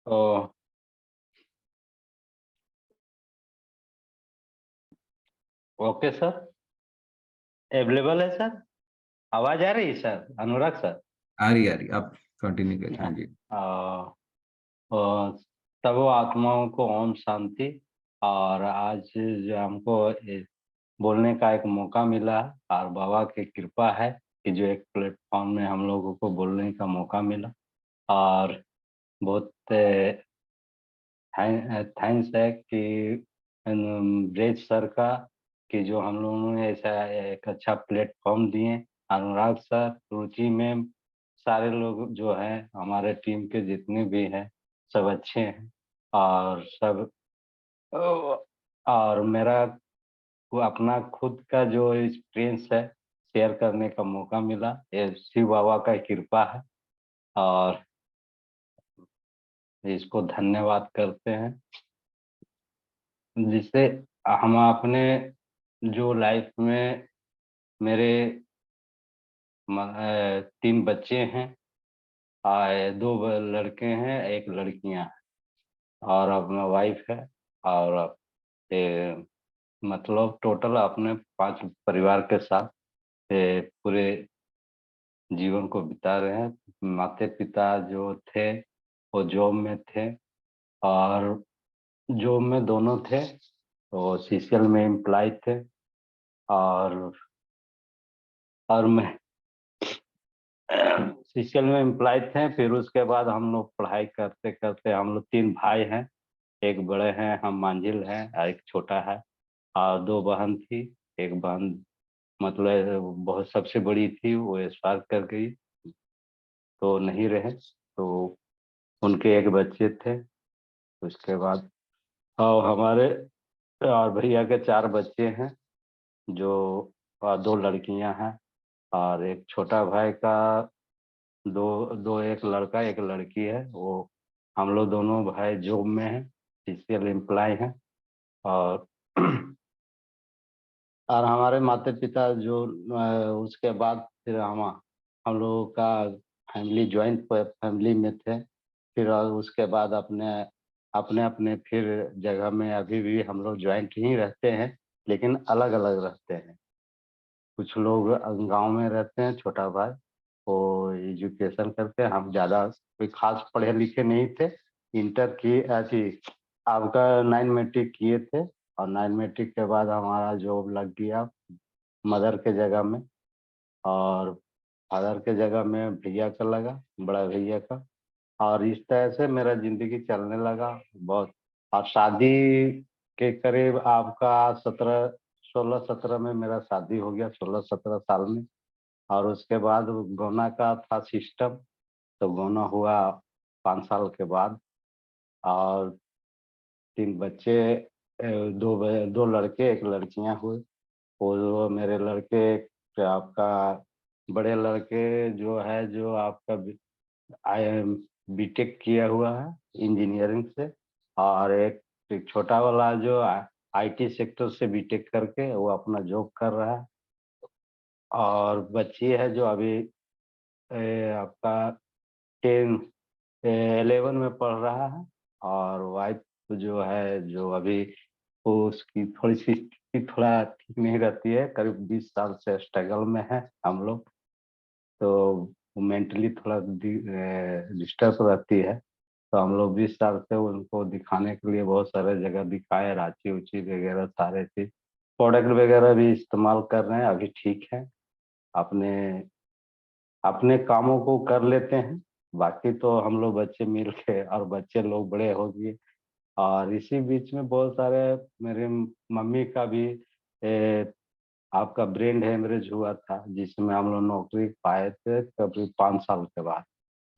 ओ, okay sir. Available है sir. आवाज आ रही है सर, अनुराग सर। आ रही आप कंटिन्यू करिए। हाँ जी। आ, सब आत्माओं को ओम शांति। और आज जो हमको बोलने का एक मौका मिला और बाबा की कृपा है कि जो एक प्लेटफॉर्म में हम लोगों को बोलने का मौका मिला। और बहुत थैंक्स है कि ब्रेज सर का कि जो हम लोगों ने ऐसा एक अच्छा प्लेटफॉर्म दिए। अनुराग सर, रुचि मैम, सारे लोग जो हैं हमारे टीम के जितने भी हैं सब अच्छे हैं। और सब और मेरा अपना खुद का जो एक्सपीरियंस है शेयर करने का मौका मिला, ये शिव बाबा का कृपा है। और इसको धन्यवाद करते हैं जिससे हम अपने जो लाइफ में मेरे 3 बच्चे हैं। लड़के हैं, एक लड़कियां हैं। और अपना वाइफ है। और मतलब टोटल अपने 5 परिवार के साथ पूरे जीवन को बिता रहे हैं। माता पिता जो थे वो जॉब में थे। और जॉब में दोनों थे, तो सीसीएल में एम्प्लॉय थे। और मैं सीसीएल में एम्प्लॉय थे। फिर उसके बाद हम लोग पढ़ाई करते करते, हम लोग 3 भाई हैं। एक बड़े हैं, हम मांझिल हैं, और एक छोटा है। और 2 बहन थी। एक बहन मतलब बहुत सबसे बड़ी थी, वो एक्सपायर कर गई, तो नहीं रहे। तो उनके एक बच्चे थे। उसके बाद और हमारे और भैया के 4 बच्चे हैं, जो 2 लड़कियां हैं। और एक छोटा भाई का दो दो एक लड़का एक लड़की है। वो हम लोग दोनों भाई जॉब में हैं, सीसीएल एम्प्लॉय हैं। और और हमारे माता पिता जो उसके बाद फिर हम लोगों का फैमिली जॉइंट फैमिली में थे। फिर उसके बाद अपने अपने अपने फिर जगह में अभी भी हम लोग जॉइंट ही रहते हैं, लेकिन अलग अलग रहते हैं। कुछ लोग गांव में रहते हैं, छोटा भाई वो एजुकेशन करते हैं। हम ज़्यादा कोई खास पढ़े लिखे नहीं थे। इंटर की ऐसी आपका 9 मैट्रिक किए थे। और 9 मैट्रिक के बाद हमारा जॉब लग गया मदर के जगह में। और फादर के जगह में भैया का लगा, बड़ा भैया का। और इस तरह से मेरा जिंदगी चलने लगा बहुत। और शादी के करीब आपका 16 17 में मेरा शादी हो गया, 16 17 साल में। और उसके बाद गौना का था सिस्टम, तो गौना हुआ 5 साल के बाद। और 3 बच्चे, दो लड़के एक लड़कियां हुए। वो मेरे लड़के, आपका बड़े लड़के जो है, जो आपका आई एम बीटेक किया हुआ है इंजीनियरिंग से। और एक छोटा वाला जो आईटी सेक्टर से बीटेक करके वो अपना जॉब कर रहा है। और बच्ची है जो अभी आपका 11 में पढ़ रहा है। और वाइफ जो है, जो अभी वो उसकी थोड़ी सी स्थिति थोड़ा ठीक नहीं रहती है, करीब 20 साल से स्ट्रगल में है हम लोग। तो मेंटली थोड़ा डिस्टर्ब रहती है। तो हम लोग 20 साल से उनको दिखाने के लिए बहुत सारे जगह दिखाए, रांची उची वगैरह सारे चीज, प्रोडक्ट वगैरह भी इस्तेमाल कर रहे हैं। अभी ठीक है, अपने अपने कामों को कर लेते हैं। बाकी तो हम लोग बच्चे मिल के, और बच्चे लोग बड़े हो गए। और इसी बीच में बहुत सारे मेरे मम्मी का भी आपका ब्रेन हेमरेज हुआ था, जिसमें हम लोग नौकरी पाए थे कभी 5 साल के बाद।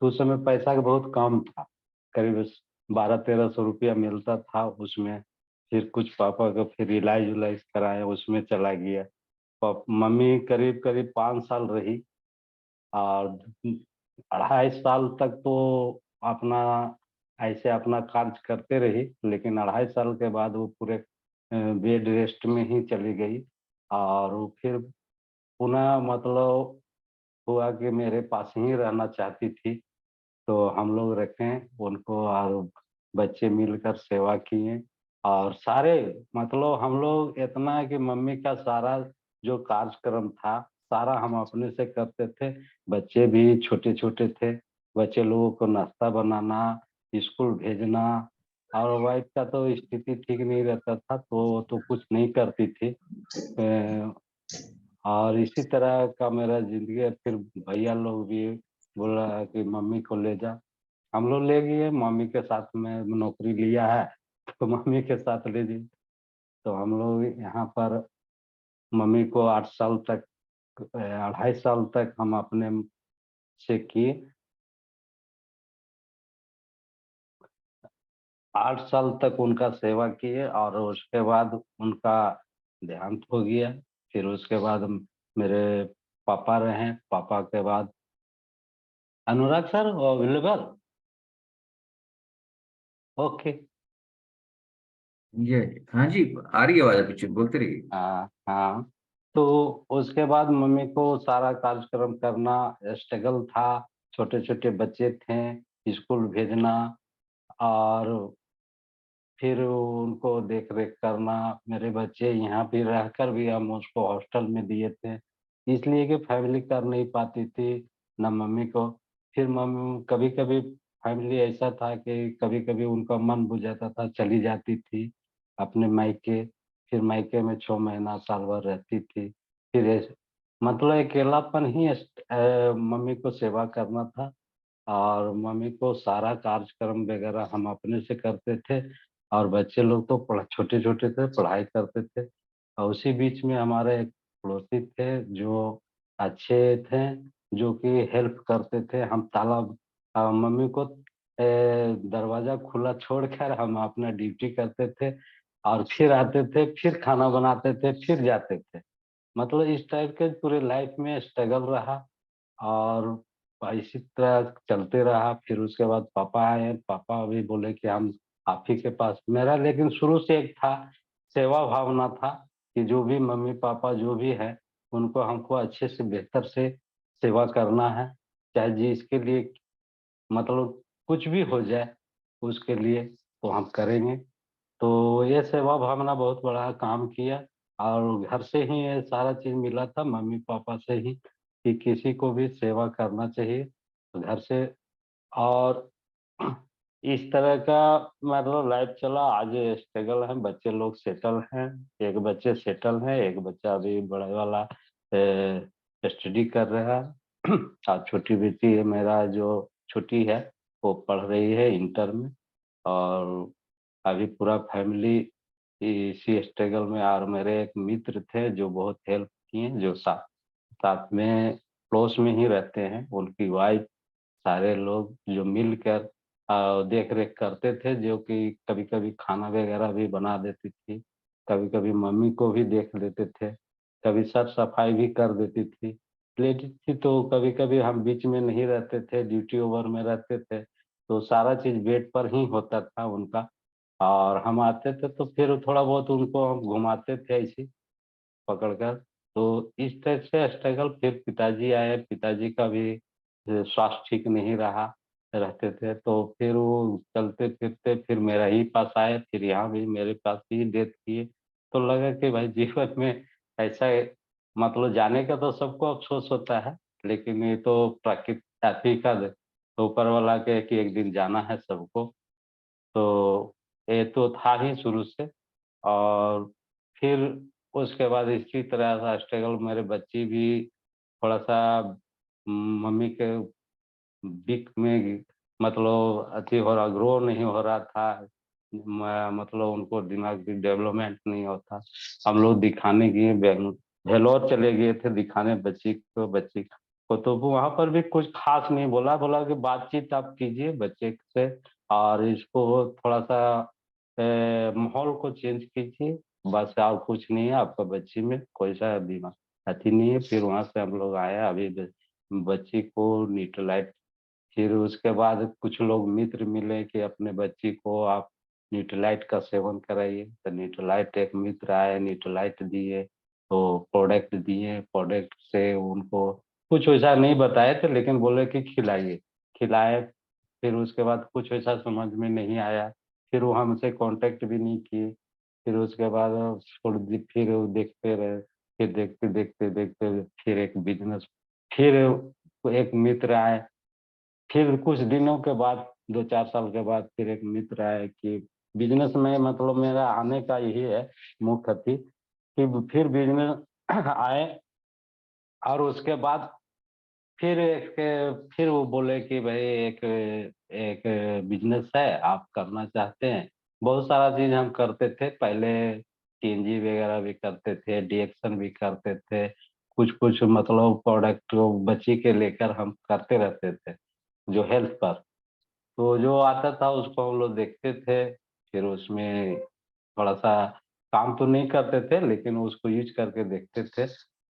तो उस समय पैसा का बहुत कम था, करीब 1200-1300 रुपया मिलता था उसमें। फिर कुछ पापा का फिर इलाज उलाज कराए, उसमें चला गया। मम्मी करीब करीब 5 साल रही। और 2.5 साल तक तो अपना ऐसे अपना कार्य करते रही, लेकिन 2.5 साल के बाद वो पूरे बेड रेस्ट में ही चली गई। और वो फिर पुनः मतलब हुआ कि मेरे पास ही रहना चाहती थी। तो हम लोग रखें उनको। और बच्चे मिलकर सेवा किए और सारे मतलब हम लोग इतना है कि मम्मी का सारा जो कार्यक्रम था, सारा हम अपने से करते थे। बच्चे भी छोटे-छोटे थे, बच्चे लोगों को नाश्ता बनाना, स्कूल भेजना और वाइफ का तो स्थिति ठीक नहीं रहता था, तो वो तो कुछ नहीं करती थी। और इसी तरह का मेरा ज़िंदगी है, फिर भैया लोग भी बोला कि मम्मी को ले जा। हम लोग ले गए, मम्मी के साथ में नौकरी लिया है, तो मम्मी के साथ ले गए। तो हम लोग यहाँ पर मम्मी को 8 साल तक 2.5 साल तक हम अपने से किए। 8 साल तक उनका सेवा किए और उसके बाद उनका देहांत हो गया। फिर उसके बाद मेरे पापा रहे, पापा के बाद अनुराग सर अवेलेबल? ओके। ये हाँ जी, आ रही है आवाज, पीछे बोलते रहिए। हाँ, हाँ। तो उसके बाद मम्मी को सारा कार्यक्रम करना स्ट्रगल था, छोटे-छोटे बच्चे थे, स्कूल भेजना और फिर उनको देख-रेख करना। मेरे बच्चे यहाँ भी रहकर भी हम उसको हॉस्टल में दिए थे, इसलिए कि फैमिली कर नहीं पाती थी, ना मम्मी को। फिर कभी-कभी फैमिली ऐसा था कि कभी-कभी उनका मन बुझ जाता था, चली जाती थी अपने मायके, फिर मायके में 6 महीना, साल भर रहती थी। फिर ऐसे मतलब अकेलापन ही मम्मी को सेवा करना था। और मम्मी को सारा कार्यक्रम वगैरह हम अपने से करते थे और बच्चे लोग तो छोटे-छोटे थे, पढ़ाई करते थे। और उसी बीच में हमारे एक पड़ोसी थे जो अच्छे थे, जो कि हेल्प करते थे। हम मम्मी को दरवाज़ा खुला छोड़कर हम अपना ड्यूटी करते थे और फिर आते थे, फिर खाना बनाते थे, फिर जाते थे। मतलब इस टाइप के पूरे लाइफ में स्ट्रगल रहा और इसी तरह चलते रहा। फिर उसके बाद पापा आए, पापा भी बोले कि हम आप ही के पास मेरा लेकिन शुरू से एक था, सेवा भावना था कि जो भी मम्मी-पापा जो भी है, उनको हमको अच्छे से बेहतर से सेवा करना है, चाहे जिसके लिए मतलब कुछ भी हो जाए, उसके लिए तो हम करेंगे। तो ये सेवा भावना बहुत बड़ा काम किया और घर से ही ये सारा चीज़ मिला था मम्मी-पापा से ही कि किसी को भी सेवा करना चाहिए तो घर से। और इस तरह का मतलब लाइफ चला। आज स्ट्रगल है, बच्चे लोग सेटल हैं, एक बच्चे सेटल हैं, एक बच्चा अभी बड़े वाला स्टडी कर रहा है और छोटी बेटी है मेरा जो छोटी है, वो पढ़ रही है इंटर में। और अभी पूरा फैमिली इसी स्ट्रगल में और मेरे एक मित्र थे जो बहुत हेल्प किए, जो साथ साथ में पड़ोस में ही रहते हैं, उनकी वाइफ, सारे लोग जो मिलकर देख-रेख करते थे, जो कि कभी-कभी खाना वगैरह भी बना देती थी, कभी-कभी मम्मी को भी देख लेते थे, कभी साफ-सफाई भी कर देती थी। लेडीज़ थी तो कभी-कभी हम बीच में नहीं रहते थे, ड्यूटी ओवर में रहते थे, तो सारा चीज़ बेड पर ही होता था उनका। और हम आते थे तो फिर थोड़ा बहुत उनको हम घुमाते थे ऐसे ही पकड़कर। तो इस तरह से स्ट्रगल फिर पिताजी आए, पिताजी का भी स्वास्थ्य ठीक नहीं रहा, रहते थे तो फिर वो चलते-फिरते फिर मेरा ही पास आए, फिर यहाँ भी मेरे पास ही डेथ किए। तो लगा कि भाई जीवन में ऐसा है मतलब जाने का तो सबको अफ़सोस होता है, लेकिन ये तो आप ही का तो ऊपर वाला के कि एक दिन जाना है सबको। तो ये तो था ही शुरू से। और फिर उसके बाद इसी तरह का स्ट्रगल मेरे बच्चे भी थोड़ा-सा मम्मी के बीक में मतलब अथी हो रहा ग्रो नहीं हो रहा था। मतलब उनको दिमाग की डेवलपमेंट नहीं होता। हम लोग दिखाने गए भेलोर चले गए थे दिखाने बच्ची को तो वो वहाँ पर भी कुछ ख़ास नहीं बोला, बोला कि बातचीत आप कीजिए बच्चे से और इसको थोड़ा-सा माहौल को चेंज कीजिए, बस और कुछ नहीं है आपका बच्ची में कोई-सा बीमार अथी नहीं है। फिर वहाँ से हम लोग आए अभी बच्ची को न्यूट्रलाइज़। फिर उसके बाद कुछ लोग मित्र मिले कि अपने बच्ची को आप न्यूट्रलाइट का सेवन कराइए, तो न्यूट्रलाइट एक मित्र आए न्यूट्रलाइट दिए, तो प्रोडक्ट दिए, प्रोडक्ट से उनको कुछ वैसा नहीं बताए थे लेकिन बोले कि खिलाइए, खिलाए। फिर उसके बाद कुछ वैसा समझ में नहीं आया, फिर वो हमसे कॉन्टैक्ट भी नहीं किए। फिर उसके बाद छोड़ दी, फिर वो देखते रहे, फिर देखते फिर एक बिज़नेस, फिर एक मित्र आए, फिर कुछ दिनों के बाद 2-4 साल के बाद फिर एक मित्र आए कि बिज़नेस में मतलब मेरा आने का यही है मुख्य थी कि फिर बिज़नेस आए और उसके बाद फिर वो बोले कि भाई एक एक बिज़नेस है, आप करना चाहते हैं। बहुत सारा चीज़ हम करते थे पहले, सीएनजी वगैरह भी करते थे, डीएक्सन भी करते थे। कुछ-कुछ मतलब प्रोडक्ट बच्ची के लेकर हम करते रहते थे, जो हेल्थ पर। तो जो आता था उसको हम लोग देखते थे, फिर उसमें थोड़ा-सा काम तो नहीं करते थे, लेकिन उसको यूज़ करके देखते थे।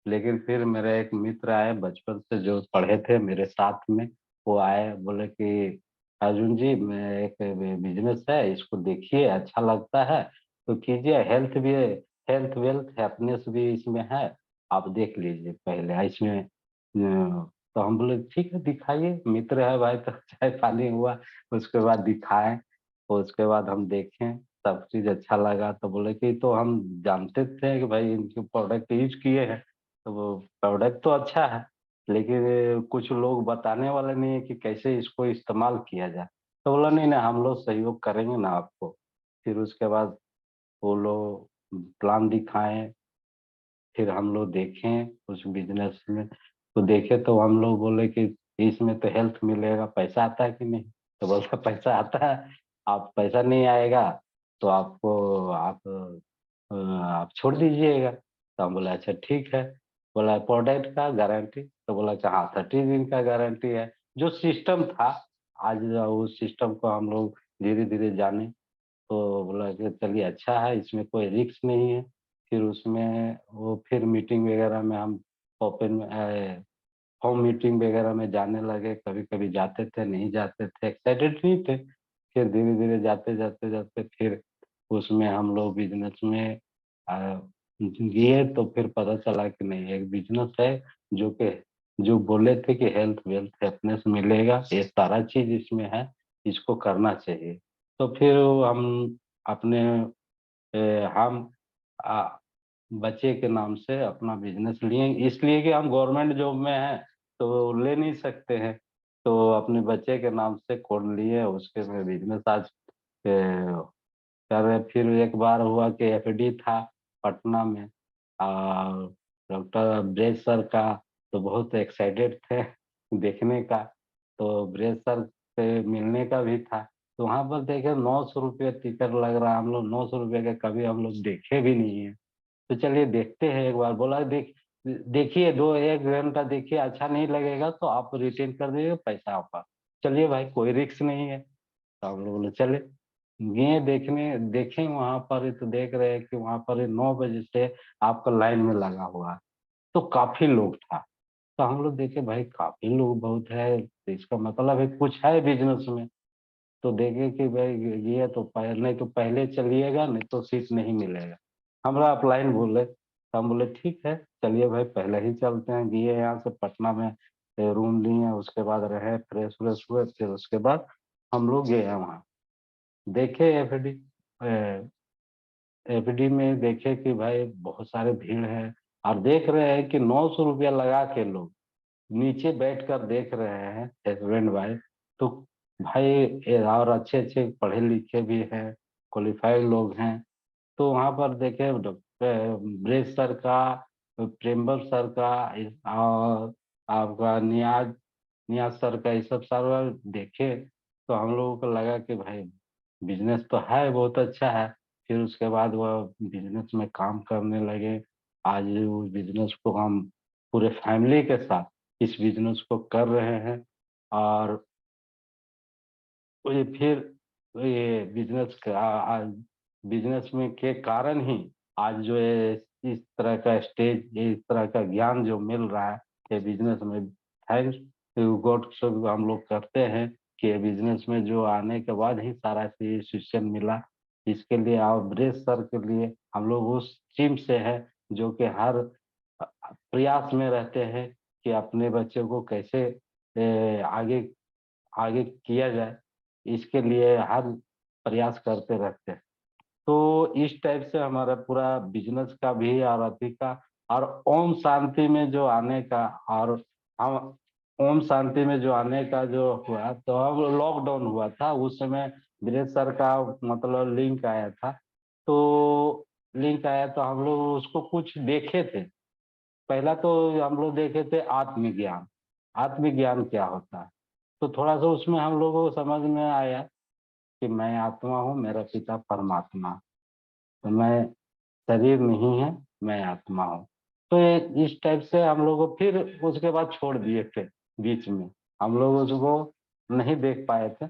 लेकिन फिर मेरा एक मित्र आए बचपन से जो पढ़े थे मेरे साथ में, वो आए बोले कि अर्जुन जी मैं एक बिज़नेस है, इसको देखिए अच्छा लगता है, तो कीजिए, हेल्थ-वेल्थ हैप्पीनेस भी इसमें है, आप देख लीजिए पहले इसमें। तो हम बोले ठीक है दिखाइए, मित्र है भाई तो चाय-पानी हुआ, उसके बाद दिखाएँ, तो उसके बाद हम देखें, सब चीज़ अच्छा लगा तो बोले कि तो हम जानते थे कि भाई इनके प्रोडक्ट यूज़ किए हैं, तो वो प्रोडक्ट तो अच्छा है, लेकिन कुछ लोग बताने वाले नहीं है कि कैसे इसको इस्तेमाल किया जाए। तो बोला नहीं, नहीं हम लोग सहयोग करेंगे ना आपको। फिर उसके बाद वो लोग प्लान दिखाएँ, फिर हम लोग देखें उस बिज़नेस में, तो देखे तो हम लोग बोले कि इसमें तो हेल्थ मिलेगा, पैसा आता है कि नहीं? तो बोलता पैसा आता है, आप पैसा नहीं आएगा तो आप छोड़ दीजिएगा। तो हम बोले अच्छा ठीक है। बोला प्रोडक्ट का गारंटी? तो बोला कि हाँ 30 दिन का गारंटी है। जो सिस्टम था, आज उस सिस्टम को हम लोग धीरे-धीरे जाने, तो बोला कि चलिए अच्छा है, इसमें कोई रिस्क नहीं है। फिर उसमें वो फिर मीटिंग वगैरह में हम होम मीटिंग वगैरह में जाने लगे, कभी-कभी जाते थे, नहीं जाते थे, एक्साइटेड नहीं थे। फिर धीरे-धीरे जाते फिर उसमें हम लोग बिज़नेस में गए तो फिर पता चला कि नहीं एक बिज़नेस है जो कि जो बोले थे कि हेल्थ वेल्थ हैप्पीनेस मिलेगा, ये सारा चीज़ इसमें है, इसको करना चाहिए। तो फिर हम अपने हम अ, बच्चे के नाम से अपना बिज़नेस लिए, इसलिए कि हम गवर्नमेंट जॉब में हैं, तो ले नहीं सकते हैं। तो अपने बच्चे के नाम से खोल लिए, उसके में बिज़नेस आज कर रहे। फिर एक बार हुआ कि एफडी था पटना में, डॉक्टर ब्रेज सर का, तो बहुत एक्साइटेड थे देखने का, तो ब्रेज सर से मिलने का भी था। तो वहाँ पर देखे ₹900 टिकट लग रहा है, हम लोग ₹900 का कभी हम लोग देखे भी नहीं है। तो चलिए देखते हैं एक बार, बोला देखिए 2 1 घंटा देखिए, अच्छा नहीं लगेगा तो आप रिटर्न कर दीजिए, पैसा आपका। चलिए भाई कोई रिस्क नहीं है, तो हम लोग बोले चले। गए देखने, देखें वहाँ पर तो देख रहे हैं कि वहाँ पर 9 बजे से आपका लाइन में लगा हुआ है, तो काफ़ी लोग था। तो हम लोग देखे भाई काफ़ी लोग बहुत है, तो इसका मतलब है कुछ है बिज़नेस में। तो देखे कि भाई ये तो नहीं तो पहले चलिएगा, नहीं तो सीट नहीं मिलेगा। हमरा ऑफलाइन बोले, तो हम बोले ठीक है, चलिए भाई पहले ही चलते हैं। गए यहाँ से पटना में रूम लिए, उसके बाद रहे, फ्रेश-व्रेश हुए, फिर उसके बाद हम लोग गए हैं वहाँ। देखे एफडी में देखे कि भाई बहुत सारे भीड़ है, और देख रहे हैं कि ₹900 लगा के लोग नीचे बैठकर देख रहे हैं हस्बैंड वाइफ। तो भाई और अच्छे-अच्छे पढ़े-लिखे भी हैं, क्वालिफाइड लोग हैं। तो वहाँ पर देखे ब्रेस सर का, प्रेमवल सर का, और आपका नियाज़ सर का, ये सब सारा देखे, तो हम लोगों को लगा कि भाई बिज़नेस तो है, बहुत अच्छा है। फिर उसके बाद वह बिज़नेस में काम करने लगे। आज उस बिज़नेस को हम पूरे फैमिली के साथ इस बिज़नेस को कर रहे हैं, और ये बिज़नेस में के कारण ही आज जो है इस तरह का स्टेज, ये इस तरह का ज्ञान जो मिल रहा है, ये बिज़नेस में थैंक्स टू गॉड सब हम लोग करते हैं कि ये बिज़नेस में जो आने के बाद ही सारा चीज़ सिस्टम मिला। इसके लिए और ब्रेस सर के लिए हम लोग उस टीम से हैं जो कि हर प्रयास में रहते हैं कि अपने बच्चों को कैसे आगे आगे किया जाए, इसके लिए हर प्रयास करते रहते हैं। तो इस टाइप से हमारा पूरा बिजनेस का भी और अभी का, और ओम शांति में जो आने का, और हम ओम शांति में जो आने का जो हुआ, तो अब लॉकडाउन हुआ था उस समय, ब्रिज सर का मतलब लिंक आया था। तो लिंक आया तो हम लोग उसको कुछ देखे थे। पहला तो हम लोग देखे थे आत्मज्ञान, आत्मज्ञान क्या होता है। तो थोड़ा सा उसमें हम लोगों को समझ में आया कि मैं आत्मा हूँ, मेरा पिता परमात्मा, तो मैं शरीर नहीं है, मैं आत्मा हूँ। तो ये इस टाइप से हम लोग को फिर उसके बाद छोड़ दिए थे बीच में, हम लोग उसको नहीं देख पाए थे,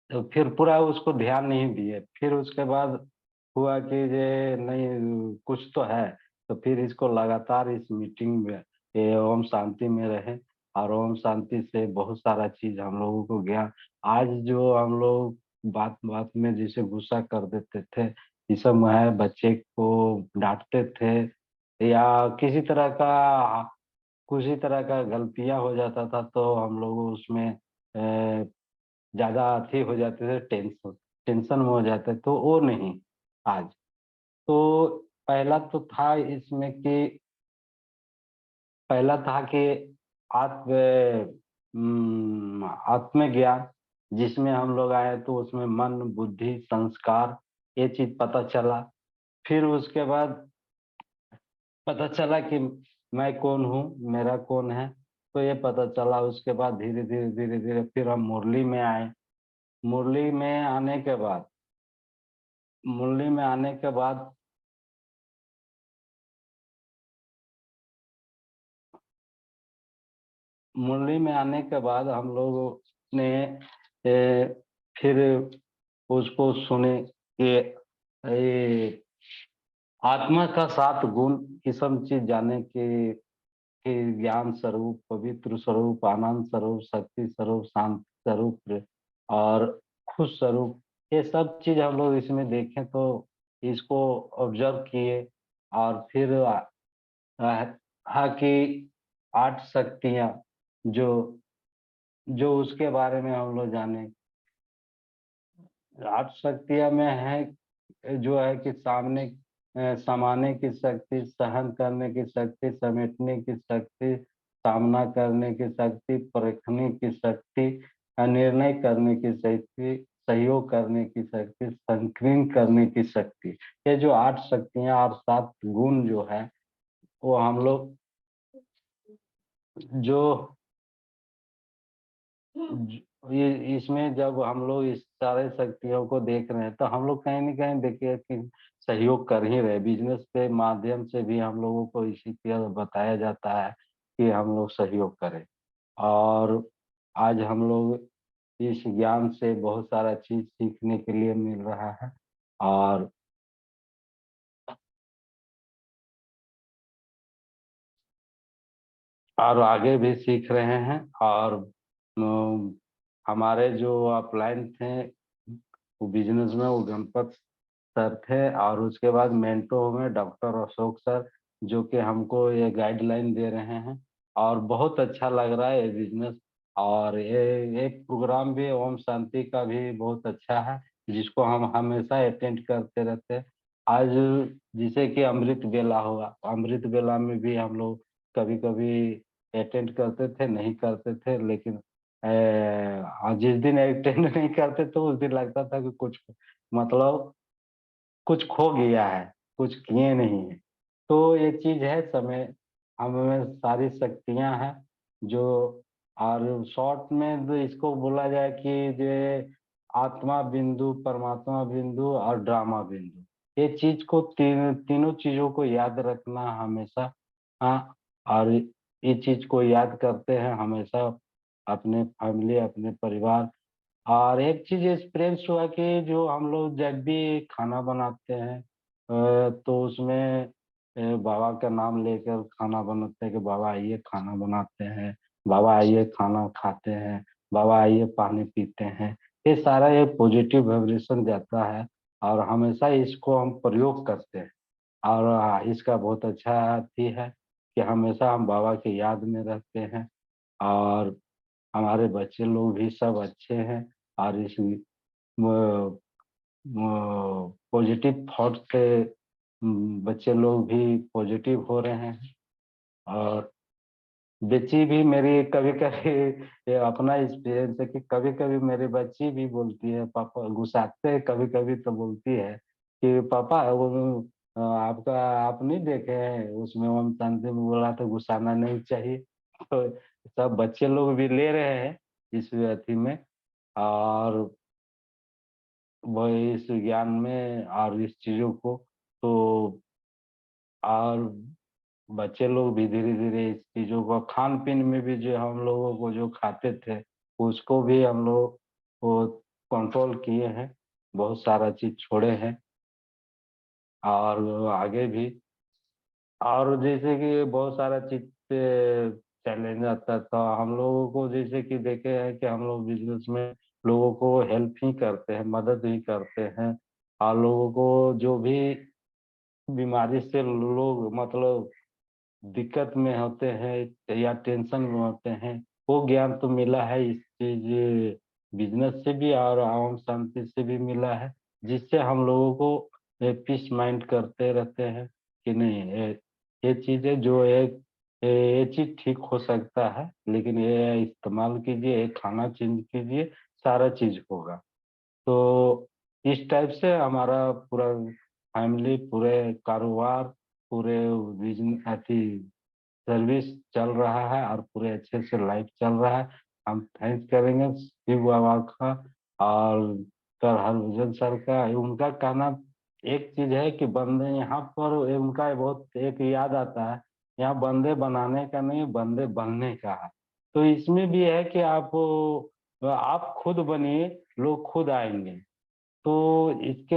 तो फिर पूरा उसको ध्यान नहीं दिए। फिर उसके बाद हुआ कि ये नहीं कुछ तो है, तो फिर इसको लगातार इस मीटिंग में, ये ओम शांति में रहे, और ओम शांति से बहुत सारा चीज हम लोगों को ज्ञान। आज जो हम लोग बात बात में जिसे गुस्सा कर देते थे, ये सब है, बच्चे को डांटते थे या किसी तरह का, कुछ ही तरह का गलतियां हो जाता था, तो हम लोग उसमें ज़्यादा अथी हो जाते थे, टेंशन टेंशन में हो जाते, तो वो नहीं आज। तो पहला तो था इसमें कि, पहला था कि आत्मज्ञान, जिसमें हम लोग आए तो उसमें मन, बुद्धि, संस्कार, ये चीज़ पता चला। फिर उसके बाद पता चला कि मैं कौन हूँ, मेरा कौन है, तो ये पता चला। उसके बाद धीरे-धीरे फिर हम मुरली में आए। मुरली में आने के बाद मुरली में आने के बाद मुरली में आने के बाद हम लोगों ने फिर उसको सुने कि आत्मा का 7 गुण, ये सब चीज जाने कि ज्ञान स्वरूप, पवित्र स्वरूप, आनंद स्वरूप, शक्ति स्वरूप, शांति स्वरूप और खुश स्वरूप, ये सब चीज हम लोग इसमें देखें तो इसको ऑब्जर्व किए। और फिर कि 8 शक्तियाँ, जो जो उसके बारे में हम लोग जाने। 8 शक्तियाँ में है, जो है कि समाने की शक्ति, सहन करने की शक्ति, समेटने की शक्ति, सामना करने की शक्ति, परखने की शक्ति, निर्णय करने की शक्ति, सहयोग करने की शक्ति, संकीर्ण करने की शक्ति। ये जो 8 शक्तियाँ और 7 गुण जो है, वो हम लोग जो ये इसमें जब हम लोग इस सारे शक्तियों को देख रहे हैं, तो हम लोग कहीं न कहीं देखिए कि सहयोग कर ही रहे। बिज़नेस के माध्यम से भी हम लोगों को इसी तरह बताया जाता है कि हम लोग सहयोग करें। और आज हम लोग इस ज्ञान से बहुत सारा चीज़ सीखने के लिए मिल रहा है, और आगे भी सीख रहे हैं। और अम, हमारे जो अपलाइन थे, वो बिज़नेस में वो गणपत सर थे, और उसके बाद मेंटो में डॉक्टर अशोक सर, जो कि हमको ये गाइडलाइन दे रहे हैं। और बहुत अच्छा लग रहा है ये बिजनेस। और ये प्रोग्राम भी ओम शांति का भी बहुत अच्छा है, जिसको हम हमेशा अटेंड करते रहते हैं। आज जैसे कि अमृत वेला हुआ, अमृत वेला में भी हम लोग कभी कभी अटेंड करते थे, नहीं करते थे, लेकिन जिस दिन अटेंड नहीं करते तो उस दिन लगता था कि कुछ मतलब कुछ खो गया है, कुछ किए नहीं है। तो ये चीज़ है, समय हमें सारी शक्तियाँ हैं जो। और शॉर्ट में तो इसको बोला जाए कि ये आत्मा बिंदु, परमात्मा बिंदु और ड्रामा बिंदु, ये चीज़ को तीनों चीज़ों को याद रखना हमेशा। हाँ, और ये चीज़ को याद करते हैं हमेशा, अपने फैमिली, अपने परिवार। और एक चीज़ एक्सपीरियंस हुआ कि जो हम लोग जब भी खाना बनाते हैं, तो उसमें बाबा का नाम लेकर खाना बनाते हैं कि बाबा आइए खाना बनाते हैं, बाबा आइए खाना खाते हैं, बाबा आइए पानी पीते हैं। ये सारा एक पॉजिटिव वाइब्रेशन जाता है, और हमेशा इसको हम प्रयोग करते हैं। और इसका बहुत अच्छा अथी है कि हमेशा हम बाबा की याद में रहते हैं। और हमारे बच्चे लोग भी सब अच्छे हैं और इस पॉजिटिव थॉट से बच्चे लोग भी पॉजिटिव हो रहे हैं। और बच्ची भी मेरी कभी कभी ये अपना एक्सपीरियंस है कि कभी कभी मेरी बच्ची भी बोलती है, पापा गुस्साते हैं कभी कभी तो बोलती है कि पापा वो आपका आप नहीं देखे हैं उसमें ओम शांति में बोला तो गुस्साना नहीं चाहिए। तो सब बच्चे लोग भी ले रहे हैं इस अथी में, और वो इस ज्ञान में और इस चीजों को, तो और बच्चे लोग भी धीरे धीरे इस चीजों को खान पीन में भी जो हम लोगों को जो खाते थे उसको भी हम लोग वो कंट्रोल किए हैं, बहुत सारा चीज छोड़े हैं और आगे भी। और जैसे कि बहुत सारा चीज चैलेंज आता है तो हम लोगों को जैसे कि देखे हैं कि हम लोग बिजनेस में लोगों को हेल्प ही करते हैं, मदद ही करते हैं। और लोगों को जो भी बीमारी से लोग मतलब दिक्कत में होते हैं या टेंशन में होते हैं, वो ज्ञान तो मिला है इस चीज बिजनेस से भी और ओम शांति से भी मिला है, जिससे हम लोगों को पीस माइंड करते रहते हैं कि नहीं ये चीजें जो ये चीज ठीक हो सकता है, लेकिन ये इस्तेमाल कीजिए, ये खाना चेंज कीजिए, सारा चीज होगा। तो इस टाइप से हमारा पूरा फैमिली, पूरे कारोबार, पूरे बिजनेस सर्विस चल रहा है और पूरे अच्छे से लाइफ चल रहा है। हम थैंक्स करेंगे शिव बाबा का और कर हरभजन सर का। उनका कहना एक चीज है कि बंदे यहाँ पर उनका बहुत एक याद आता है, यहाँ बंदे बनाने का नहीं बंदे बनने का है। तो इसमें भी है कि आप खुद बनिए, लोग खुद आएंगे। तो इसके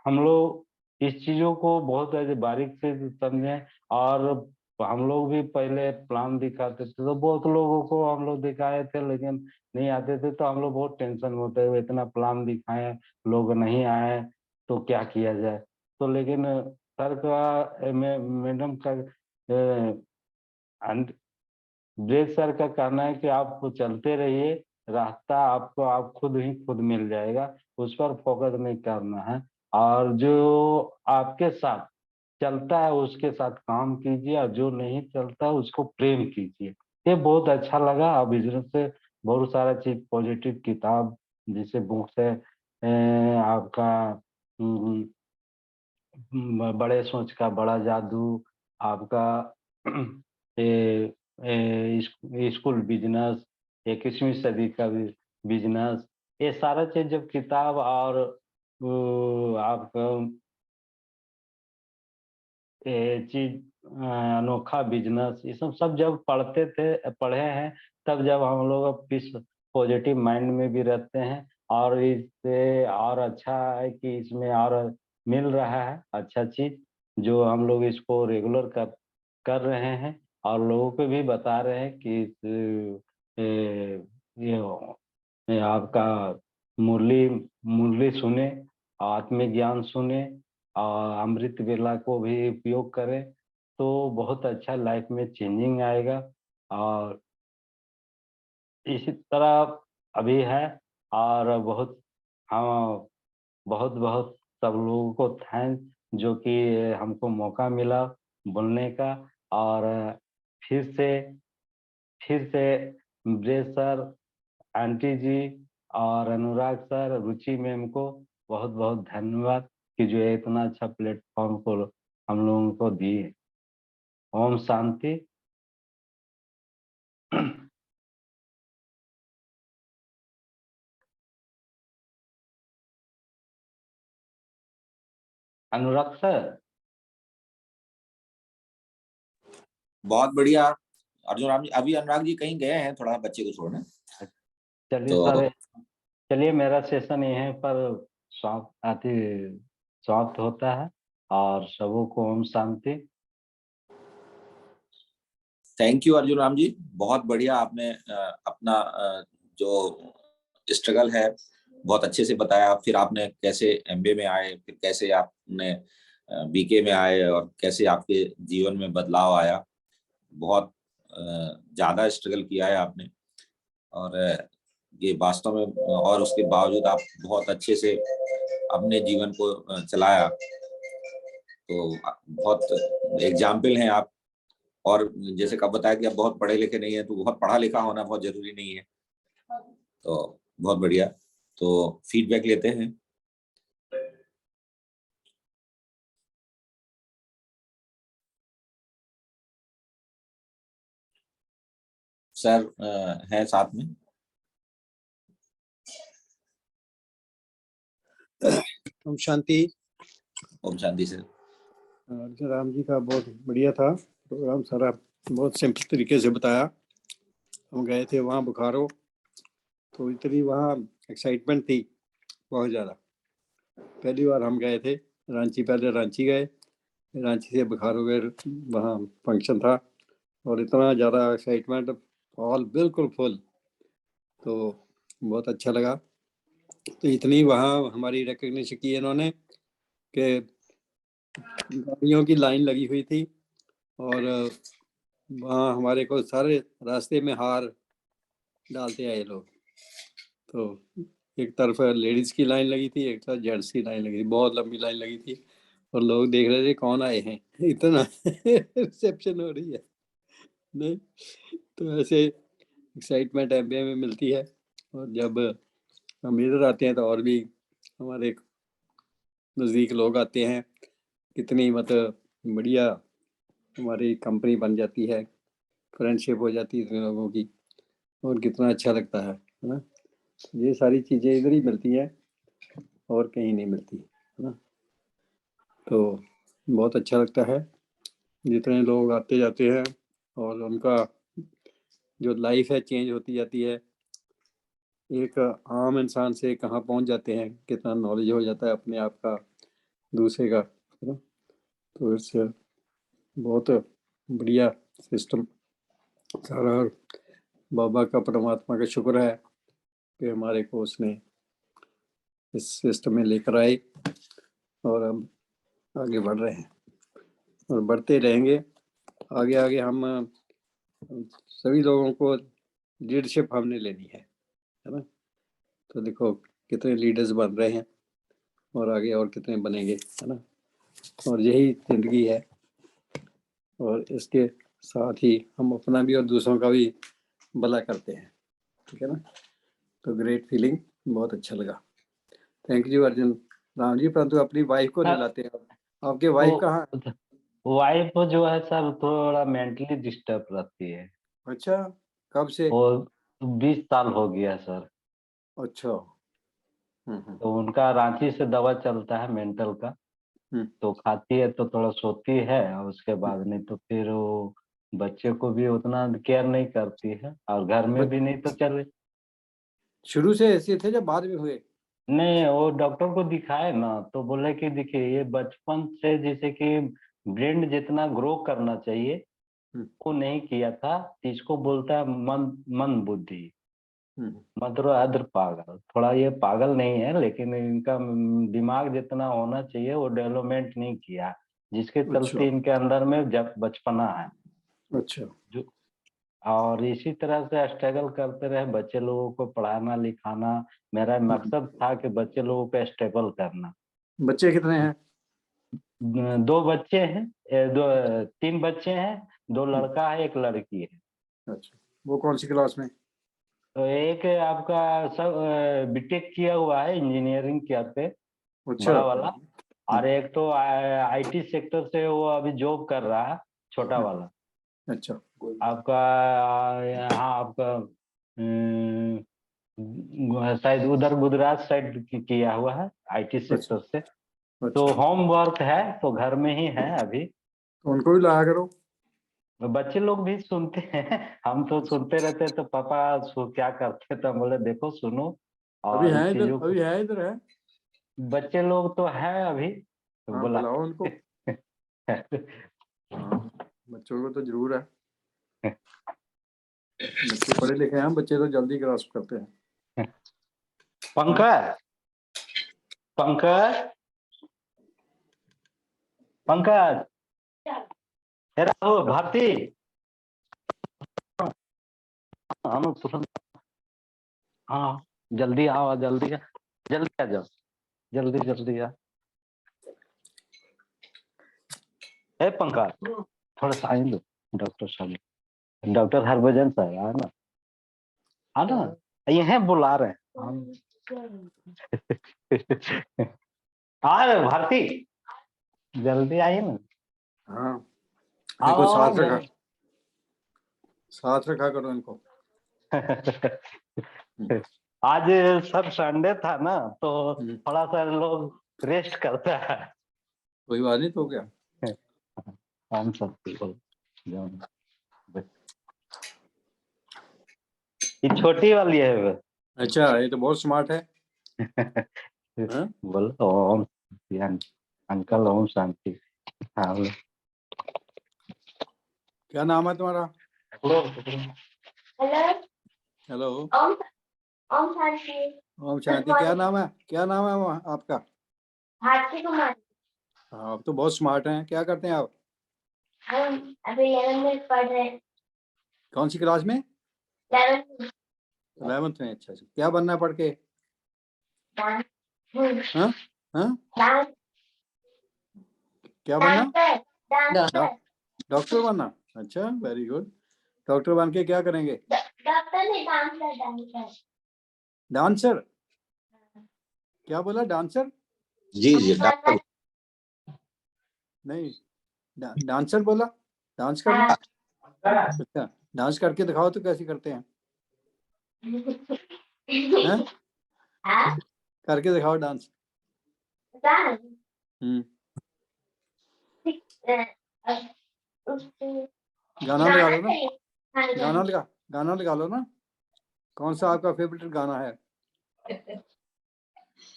हम लोग इस चीजों को बहुत ऐसे बारीक से समझें। और हम लोग भी पहले प्लान दिखाते थे तो बहुत लोगों को हम लोग दिखाए थे, लेकिन नहीं आते थे तो हम लोग बहुत टेंशन में होते हुए इतना प्लान दिखाए, लोग नहीं आए तो क्या किया जाए। तो लेकिन सर का मैडम का ब्रेक सर का कहना है कि आप चलते रहिए, रास्ता आपको आप खुद ही खुद मिल जाएगा, उस पर फोकस नहीं करना है। और जो आपके साथ चलता है उसके साथ काम कीजिए और जो नहीं चलता है उसको प्रेम कीजिए। ये बहुत अच्छा लगा। और बिजनेस से बहुत सारा चीज पॉजिटिव किताब जैसे बुक से आपका बड़े सोच का बड़ा जादू, आपका स्कूल बिजनेस, 21वीं सदी का बिजनेस, ये सारा चीज जब किताब और आपका ये चीज अनोखा बिजनेस ये सब जब पढ़ते थे पढ़े हैं, तब जब हम लोग पीस पॉजिटिव माइंड में भी रहते हैं। और इससे और अच्छा है कि इसमें और मिल रहा है अच्छा चीज, जो हम लोग इसको रेगुलर कर रहे हैं और लोगों को भी बता रहे हैं कि ये आपका मुरली मुरली सुने, आत्मज्ञान सुने और अमृत वेला को भी उपयोग करें, तो बहुत अच्छा लाइफ में चेंजिंग आएगा। और इसी तरह अभी है। और बहुत हाँ, बहुत बहुत सब लोगों को थैंक्स जो कि हमको मौका मिला बोलने का। और फिर से फिर से ब्रेस सर, आंटी जी और अनुराग सर, रुचि मैम को बहुत बहुत धन्यवाद कि जो ये इतना अच्छा प्लेटफॉर्म को हम लोगों को दिए। ओम शांति। अनुराग सर। बहुत बढ़िया अर्जुन राम जी। अभी अनुराग जी कहीं गए हैं थोड़ा बच्चे को छोड़ने, चलिए तो सर, चलिए मेरा सेशन यहीं पर समाप्त होता है और सबों को ओम शांति। Thank you Arjun Ram ji. बहुत बढ़िया आपने अपना जो स्ट्रगल है बहुत अच्छे से बताया। फिर आपने कैसे एमबीए में आए, फिर कैसे आपने बीके में आए और कैसे आपके जीवन में बदलाव आया। बहुत ज्यादा स्ट्रगल किया है आपने। और ये वास्तव में और उसके बावजूद आप बहुत अच्छे से अपने जीवन को चलाया, तो बहुत एग्जाम्पल हैं आप। और जैसे कब बताया कि आप बहुत पढ़े लिखे नहीं है, तो बहुत पढ़ा लिखा होना बहुत जरूरी नहीं है। तो बहुत बढ़िया, तो फीडबैक लेते हैं। सर हैं साथ में? ओम शांति। ओम शांति सर। राम जी का बहुत बढ़िया था प्रोग्राम, सारा बहुत सिंपल तरीके से बताया। हम गए थे वहाँ बोकारो, तो इतनी वहाँ एक्साइटमेंट थी बहुत ज़्यादा। पहली बार हम गए थे रांची, पहले रांची गए, रांची से बोकारो गए, वहाँ फंक्शन था और इतना ज़्यादा एक्साइटमेंट, हॉल बिल्कुल फुल, तो बहुत अच्छा लगा। तो इतनी वहाँ हमारी रिकग्निशन की इन्होंने कि गाड़ियों की लाइन लगी हुई थी और वहाँ हमारे को सारे रास्ते में हार डालते आए लोग। तो एक तरफ लेडीज की लाइन लगी थी, एक तरफ जेंट्स की लाइन लगी थी, बहुत लंबी लाइन लगी थी और लोग देख रहे थे कौन आए हैं, इतना रिसेप्शन हो रही है नहीं। तो ऐसे एक्साइटमेंट एमबीए में मिलती है। और जब हम इधर आते हैं तो और भी हमारे नज़दीक लोग आते हैं, कितनी मतलब बढ़िया हमारी कंपनी बन जाती है, फ्रेंडशिप हो जाती है इतने लोगों की, और कितना अच्छा लगता है ना। ये सारी चीज़ें इधर ही मिलती हैं और कहीं नहीं मिलती, है ना। तो बहुत अच्छा लगता है जितने लोग आते जाते हैं और उनका जो लाइफ है चेंज होती जाती है। एक आम इंसान से कहाँ पहुँच जाते हैं, कितना नॉलेज हो जाता है अपने आप का, दूसरे का, है ना। तो इससे बहुत बढ़िया सिस्टम सारा। और बाबा का, परमात्मा का शुक्र है कि हमारे को उसने इस सिस्टम में लेकर आए और हम आगे बढ़ रहे हैं और बढ़ते रहेंगे। आगे आगे हम सभी लोगों को लीडरशिप हमने लेनी है ना। तो देखो कितने लीडर्स बन रहे हैं और आगे और कितने बनेंगे, है ना। और यही जिंदगी है और इसके साथ ही हम अपना भी और दूसरों का भी भला करते हैं, ठीक है ना। तो ग्रेट फीलिंग, बहुत अच्छा लगा। Thank you Arjun Ram ji. परंतु अपनी वाइफ को नहीं सर लाते आप, आपके वाइफ कहाँ? वाइफ जो है सर थोड़ा मेंटली डिस्टर्ब रहती है। अच्छा, कब से? वो 20 साल हो गया सर। अच्छा। तो उनका रांची से दवा चलता है मेंटल का, हम्म, तो खाती है तो थोड़ा सोती है और उसके बाद नहीं तो फिर वो बच्चे को भी उतना केयर नहीं करती है और घर में बच- भी नहीं तो चले। शुरू से ऐसे थे जब बाद में हुए? नहीं वो डॉक्टर को दिखाए ना तो बोले कि देखिए ये बचपन से जैसे कि ब्रेन जितना ग्रो करना चाहिए हम्म, वो नहीं किया था, इसको बोलता है मन मन बुद्धि, हम्म, मतलब अदर पागल। थोड़ा ये पागल नहीं है लेकिन इनका दिमाग जितना होना चाहिए वो डेवलपमेंट नहीं किया, जिसके अच्छा, चलते इनके अंदर में जब बचपना है अच्छा, जो। और इसी तरह से स्ट्रगल करते रहे बच्चे लोगों को पढ़ाना लिखाना। मेरा मकसद था कि बच्चे लोगों को स्टेबल करना। बच्चे कितने हैं? 2 बच्चे हैं, 3 बच्चे हैं, 2 हम्म, लड़का है 1 लड़की है। अच्छा, वो कौन सी क्लास में? तो एक आपका सब बीटेक किया हुआ है इंजीनियरिंग किया पे, अच्छा। बड़ा वाला। हम्म, और एक तो आईटी सेक्टर से वो अभी जॉब कर रहा है, छोटा हम्म, वाला। अच्छा, आपका यहाँ आपका शायद उधर गुजरात साइड किया हुआ है आईटी अच्छा, सेक्टर से। तो अच्छा। होमवर्क है तो घर में ही है अभी। तो उनको भी लाया करो। बच्चे लोग भी सुनते हैं, हम तो अच्छा। सुनते रहते हैं, तो पापा क्या करते तो हम बोले देखो सुनो अभी और हैं इधर, चीजों को। अभी है इधर है? बच्चे लोग तो है अभी, तो हाँ, बोला बुलाओ उनको। हाँ, बच्चों को तो जरूर है। बच्चे पढ़े लिखे हैं, बच्चे तो जल्दी ग्रास्प करते हैं। पंकज पंकज पंकज, हे राहुल भारती, हाँ, हाँ जल्दी आओ, जल्दी जल्दी आ जाओ, जल्दी जल्दी आ। ए पंकज थोड़ा साइन दो डॉक्टर साहब, डॉक्टर हरभजन सर है ना, आना, ये हैं बुला रहे हैं। आ रहे भारती, जल्दी आइए ना। हाँ आओ इनको आओ, साथ रखा करो इनको। आज सर संडे था ना, तो थोड़ा सा लोग रेस्ट करता है। कोई बात नहीं, तो क्या। हम सब ये छोटी वाली है वो। अच्छा ये तो बहुत स्मार्ट है। हाँ? बोलो ओम अंकल ओम शांति। हाँ बोलो। क्या नाम है तुम्हारा? Hello hello. ओम ओम शांति। ओम शांति। क्या नाम है, क्या नाम है आपका? भारती कुमारी। हाँ, आप तो बहुत स्मार्ट हैं। क्या करते हैं आप? हम अभी 11th में पढ़ रहे हैं। कौन सी क्लास में? 11th 11th में। अच्छा अच्छा, क्या बनना है पढ़ के? डांस हाँ हाँ, डांस क्या बनना? डांसर डॉक्टर बनना। अच्छा वेरी गुड। डॉक्टर बन के क्या करेंगे? डॉक्टर नहीं, डांसर डांसर। डांसर? क्या बोला, डांसर? जी जी डॉक्टर। नहीं, डांसर बोला, डांस करना। अच्छा, डांस करके दिखाओ तो कैसे करते हैं? हैं? हाँ करके दिखाओ डांस। डांस गाना लगा लो ना, गाना गाना लगा लो ना। कौन सा आपका फेवरेट गाना है?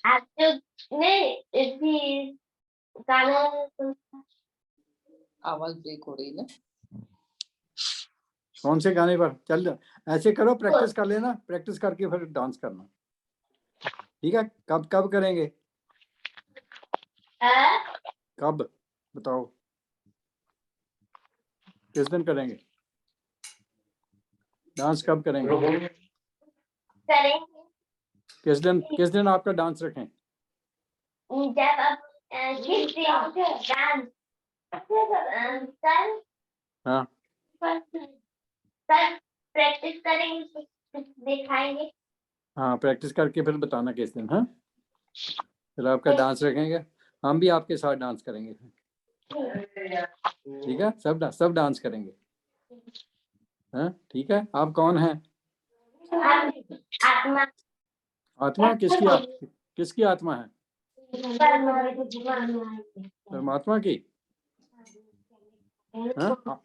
आप जो नहीं इसी गाना आवाज ब्रेक हो रही है ना। कौन से गाने पर? चल ऐसे करो, प्रैक्टिस कर लेना, प्रैक्टिस करके फिर डांस करना। ठीक है, कब कब करेंगे? कब बताओ, किस दिन करेंगे डांस? कब करेंगे? करेंगे किस दिन आपका डांस रखें? जब आप डांस कल हाँ कल प्रैक्टिस करेंगे, दिखाएंगे। हाँ, प्रैक्टिस करके फिर बताना किस दिन। हाँ, फिर आपका डांस रखेंगे, हम भी आपके साथ डांस करेंगे। ठीक है, सब डांस करेंगे। हाँ ठीक है। आप कौन हैं? आत्मा आत्मा? किसकी आत्मा है? परमात्मा की। हाँ,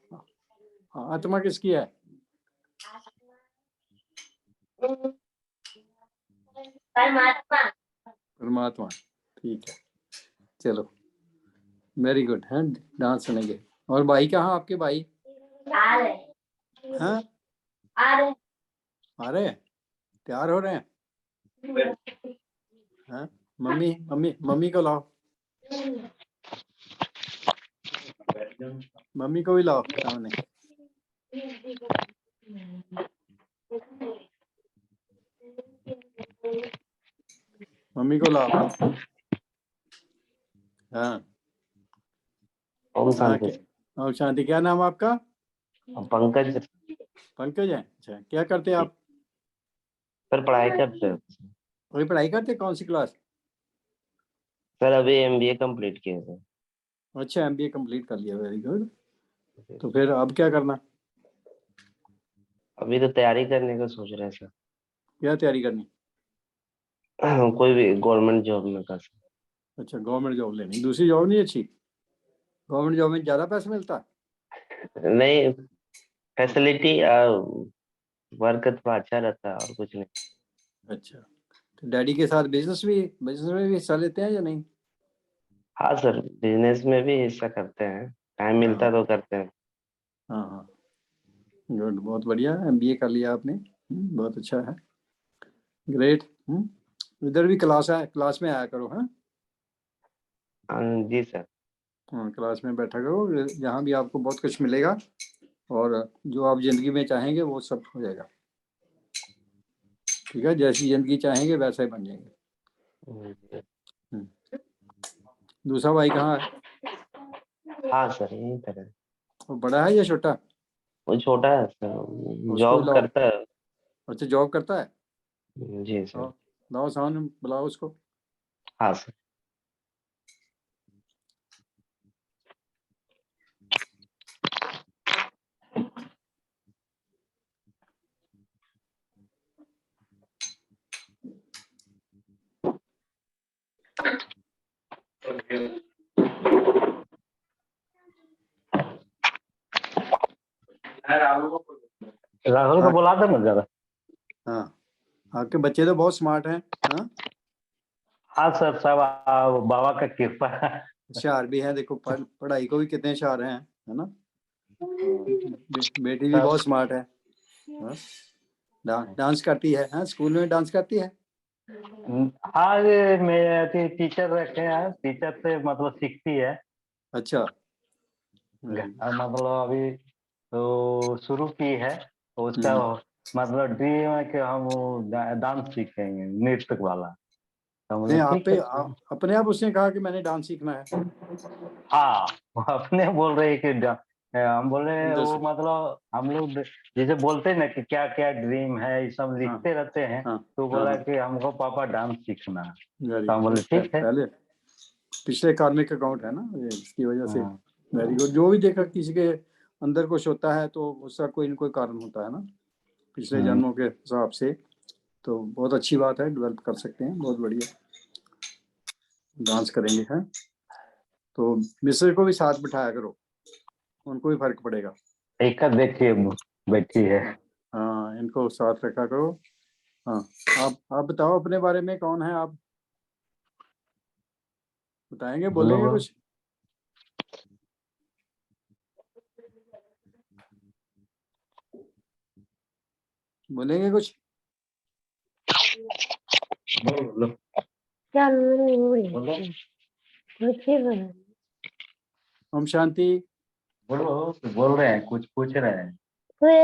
आत्मा किसकी है? परमात्मा। परमात्मा। ठीक है, चलो वेरी गुड। है, डांस सुनेंगे। और भाई कहाँ आपके भाई? आ रहे हाँ आ रहे आ रहे हैं, तैयार हो रहे हैं। हाँ, मम्मी को लाओ, मम्मी को भी लाओ सामने। मम्मी को लाओ। हाँ ओम शांति। और शांति। क्या नाम है आपका? पंकज। पंकज है। अच्छा, क्या करते हैं आप? सर पढ़ाई करते हैं कोई पढ़ाई करते हैं? कौन सी क्लास? सर, अभी एमबीए कंप्लीट किए सर। अच्छा, एमबीए कंप्लीट कर लिया, वेरी गुड। तो फिर अब क्या करना? अभी तो तैयारी करने का सोच रहे हैं सर। क्या तैयारी करनी? कोई भी गवर्नमेंट जॉब में कर सर। अच्छा, गवर्नमेंट जॉब लेनी। दूसरी जॉब नहीं अच्छी? गवर्नमेंट जॉब में ज्यादा पैसा मिलता है? नहीं, फैसिलिटी वर्क थोड़ा अच्छा रहता है और कुछ नहीं। अच्छा, तो डैडी के साथ बिजनेस में भी हिस्सा लेते हैं या नहीं? हाँ सर, बिजनेस में भी हिस्सा करते हैं, टाइम मिलता तो करते हैं। हाँ हाँ, गुड, बहुत बढ़िया। एमबीए कर लिया आपने। बहुत अच्छा है, ग्रेट। इधर भी क्लास में आया करो। हाँ जी सर। हाँ, क्लास में बैठा करो, यहाँ भी आपको बहुत कुछ मिलेगा और जो आप जिंदगी में चाहेंगे वो सब हो जाएगा। ठीक है, जैसी जिंदगी चाहेंगे वैसा ही बन जाएंगे। दूसरा भाई कहाँ है? हाँ सर यही तरह। वो बड़ा है या छोटा? वो छोटा है सर, उसको जॉब लाओ। करता है। अच्छा, जॉब करता है। जी सर। लाओ लाओ, सामने बुलाओ उसको। हाँ सर। राहुल को बुला दो ना जरा। हाँ, आपके बच्चे तो बहुत स्मार्ट हैं। हाँ, हाँ सर, सब बाबा का कृपा है। होशियार भी हैं। देखो पढ़ाई को भी कितने होशियार हैं, है ना। बेटी भी सब बहुत स्मार्ट है। हाँ? डांस करती है। हाँ, स्कूल में डांस करती है। हाँ, ये मेरे टीचर रखे हैं, टीचर से मतलब सीखती है। अच्छा, very good। मतलब अभी तो शुरू की है, तो उसका मतलब ड्रीम है कि हम डांस सीखेंगे, नृत्य वाला। तो नहीं, मतलब ठीक है। अपने आप उसने कहा कि मैंने डांस सीखना है। हाँ, वो अपने बोल रहे हैं कि हम बोले अंदर वो से। मतलब हम लोग जैसे बोलते हैं ना कि क्या क्या ड्रीम है, ये सब लिखते रहते हैं। हाँ तो हाँ बोला हाँ, कि हमको पापा डांस सीखना है। वेरी तो हम बोले गुड। ठीक है। पहले पिछले कार्मिक अकाउंट है ना ये, इसकी वजह से। हाँ। Very good. जो भी देखा किसी के अंदर कुछ होता है तो उसका कोई न कोई कारण होता है ना, पिछले जन्मों के हिसाब से। तो बहुत अच्छी बात है, डेवलप कर सकते हैं, बहुत बढ़िया। डांस करेंगे हैं तो मिस्र को भी साथ बिठाया करो, उनको भी फर्क पड़ेगा। एक का देखिए बैठी है। हाँ, इनको साथ रखा करो। हाँ, आप बताओ अपने बारे में, कौन है आप? बताएंगे, बोलो बोलेंगे बोलो। कुछ? बोलेंगे कुछ? बोलो बोलो। ओम शांति। बोलो, बोल रहे हैं, कुछ पूछ रहे हैं। हाँ,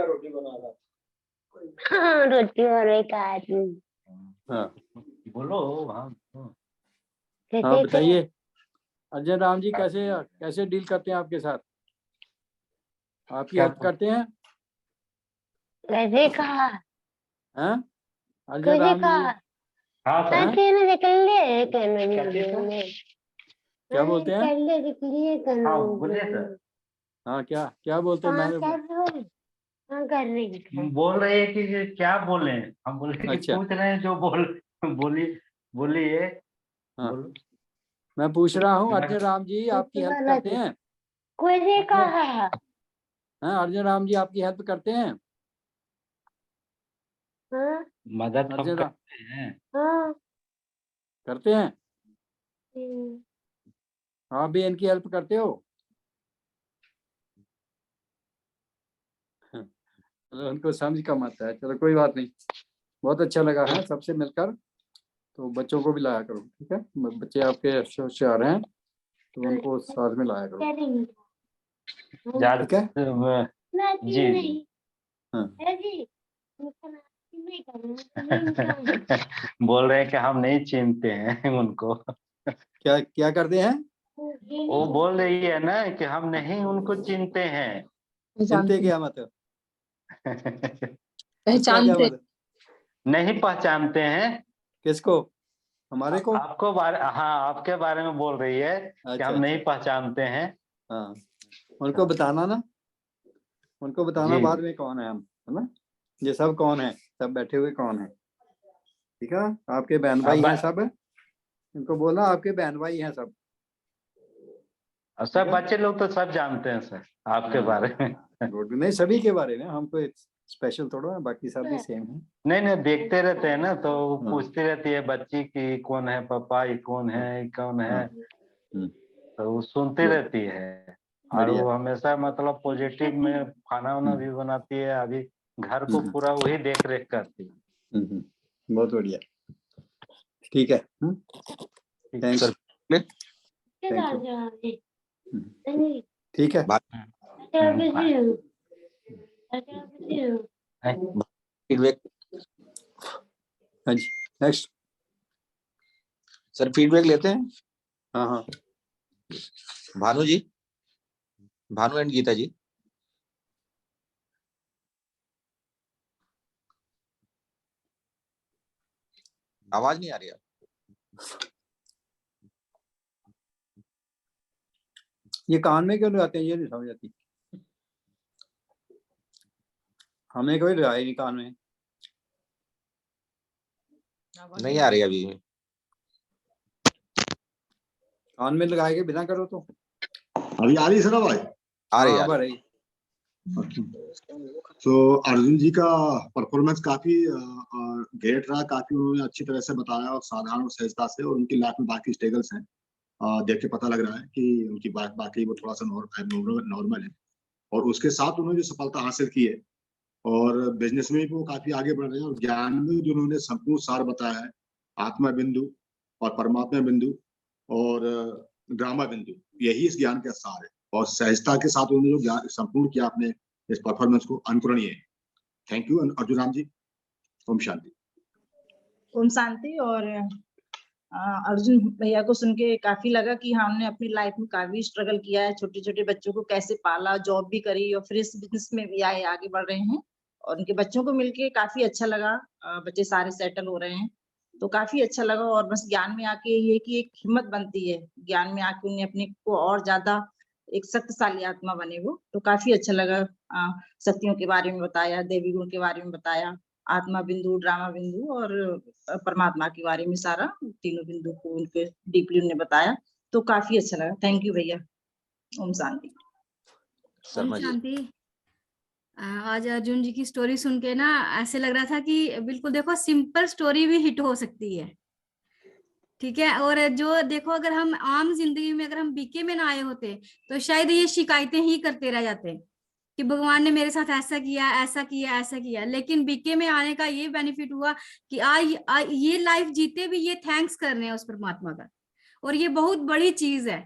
रोटी बना रहा। रोटी और एक आदमी। हाँ बोलो। हाँ हाँ, बताइए। अजय राम जी कैसे कैसे डील करते हैं आपके साथ? आपकी क्या हेल्प करते हैं? कैसे कहा? हैं अजय कैसे राम जी? कहा? हाँ सर। हैं? निकल लिए क्या चीज़ है? क्या बोलते हैं? हाँ बोलिए सर। हाँ, क्या क्या बोलते हैं? मैंने कर रही है। बोल रहे हैं कि ये क्या बोले, हम बोले कि अच्छा, पूछ रहे हैं जो बोली बोलिए। हाँ, बोलो। मैं पूछ रहा हूँ अजय राम जी आपकी हेल्प करते हैं? कैसे कहा? हैं अजय राम जी आपकी हेल्प करते हैं? हाँ मदद हम अजय राम करते हैं। हाँ। करते हैं? आप भी इनकी हेल्प करते हो? चलो, उनको समझ कम आता है। चलो, कोई बात नहीं। बहुत अच्छा लगा है सबसे मिलकर। तो बच्चों को भी लाया करो, ठीक है। बच्चे आपके होशियार हैं तो उनको साथ में लाया करो, ठीक है। जी जी। हाँ, बोल रहे हैं कि हम नहीं चिनते हैं उनको। क्या क्या करते हैं? वो बोल रही है ना कि हम नहीं उनको चिनते हैं। चिंते क्या मतलब? इसका क्या पहचानते मतलब? नहीं पहचानते हैं। किसको? हमारे को? आपको हाँ, आपके बारे में बोल रही है कि अच्छा हम नहीं अच्छा, पहचानते हैं। हाँ, उनको बताना ना, उनको बताना जी बाद में कौन है हम, है ना। ये सब कौन है, सब बैठे हुए कौन है, ठीक है। आपके बहन भाई हैं सब। इनको बोलना आपके बहन भाई हैं सब। सब ठीक है? बच्चे लोग तो सब जानते हैं सर आपके बारे में। गुड। नहीं, सभी के बारे में, हम कोई स्पेशल थोड़ा है, बाकी सब भी सेम है। नहीं नहीं, देखते रहते हैं ना, तो हाँ पूछती रहती है बच्ची की कौन है पापा, ये कौन है, ये कौन हाँ, है। तो वो सुनती गुड, रहती है। और बढ़िया। वो हमेशा मतलब पॉजिटिव में खाना वाना भी बनाती है। अभी घर को हम्म, पूरा वही देख रेख करती है। बहुत बढ़िया, ठीक है। Thanks, sir thank you. ठीक है। बात बाय। फीडबैक हाँ जी, नेक्स्ट। सर, फीडबैक लेते हैं। हाँ हाँ, भानु जी, भानु एंड गीता जी। आवाज नहीं आ रही है। ये कान में क्यों लगाते हैं, ये नहीं समझ आती। हमें कोई लगाया नहीं कान में। नहीं आ रही अभी। कान में लगाए के बिना करो तो अभी आ रही है सर आवाज? आ रही हाँ, है। अब आ रही। तो अर्जुन जी का परफॉर्मेंस काफी ग्रेट रहा, काफी उन्होंने अच्छी तरह से बताया और साधारण और सहजता से, और उनकी लाइफ में बाकी स्ट्रगल्स हैं देख के पता लग रहा है कि उनकी बात बाकी वो थोड़ा सा नॉर्मल है, और उसके साथ उन्होंने जो सफलता हासिल की है और बिजनेस में भी वो काफी आगे बढ़ रहे हैं, और ज्ञान में जो उन्होंने संपूर्ण सार बताया है, आत्मा बिंदु और परमात्मा बिंदु और ड्रामा बिंदु, यही इस ज्ञान का सार है, और सहजता के साथ उन्होंने जो ज्ञान संपूर्ण किया अपने इस परफॉर्मेंस को, अनुकरणीय है। Thank you Arjun Ram ji. ओम शांति। ओम शांति। और अर्जुन भैया को सुन के काफी लगा कि हमने अपनी लाइफ में काफी स्ट्रगल किया है, छोटे छोटे बच्चों को कैसे पाला, जॉब भी करी और फिर इस बिजनेस में भी आए, आगे बढ़ रहे हैं, और उनके बच्चों को मिलके काफी अच्छा लगा। बच्चे सारे सेटल हो रहे हैं तो काफी अच्छा लगा। और बस ज्ञान में आके ये कि एक हिम्मत बनती है, ज्ञान में आके उन्हें अपने को और ज्यादा एक शक्तिशाली आत्मा बने वो, तो काफी अच्छा लगा। शक्तियों के बारे में बताया, देवी गुण के बारे में बताया, आत्मा बिंदु, ड्रामा बिंदु और परमात्मा के बारे में सारा तीनों बिंदु को उनके डीपली उन्होंने बताया, तो काफी अच्छा लगा। थैंक यू भैया। ओम शांति। शर्मा जी। शांति। आज अर्जुन जी की स्टोरी सुन के ना ऐसे लग रहा था कि बिल्कुल देखो सिंपल स्टोरी भी हिट हो सकती है, ठीक है। और जो देखो अगर हम आम जिंदगी में अगर हम बीके में ना आए होते तो शायद ये शिकायतें ही करते रह जाते कि भगवान ने मेरे साथ ऐसा किया, ऐसा किया, ऐसा किया। लेकिन बीके में आने का ये बेनिफिट हुआ कि आज ये लाइफ जीते भी ये थैंक्स कर रहे हैं उस परमात्मा का, और ये बहुत बड़ी चीज है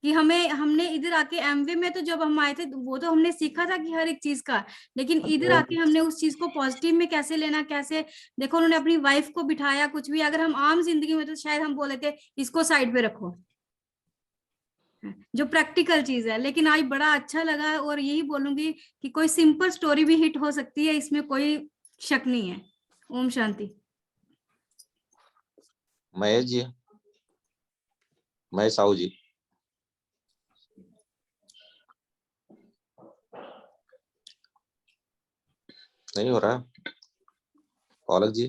कि हमने इधर आके एमवे में तो जब हम आए थे वो तो हमने सीखा था कि हर एक चीज का, लेकिन इधर आके हमने उस चीज को पॉजिटिव में कैसे लेना, कैसे देखो उन्होंने अपनी वाइफ को बिठाया। कुछ भी अगर हम आम जिंदगी में तो शायद हम बोले थे इसको साइड पे रखो, जो प्रैक्टिकल चीज है। लेकिन आज बड़ा अच्छा लगा, और यही बोलूंगी कि कोई सिंपल स्टोरी भी हिट हो सकती है, इसमें कोई शक नहीं है। ओम शांति। महेश जी, महेश साहू जी। नहीं हो रहा। पौलक जी।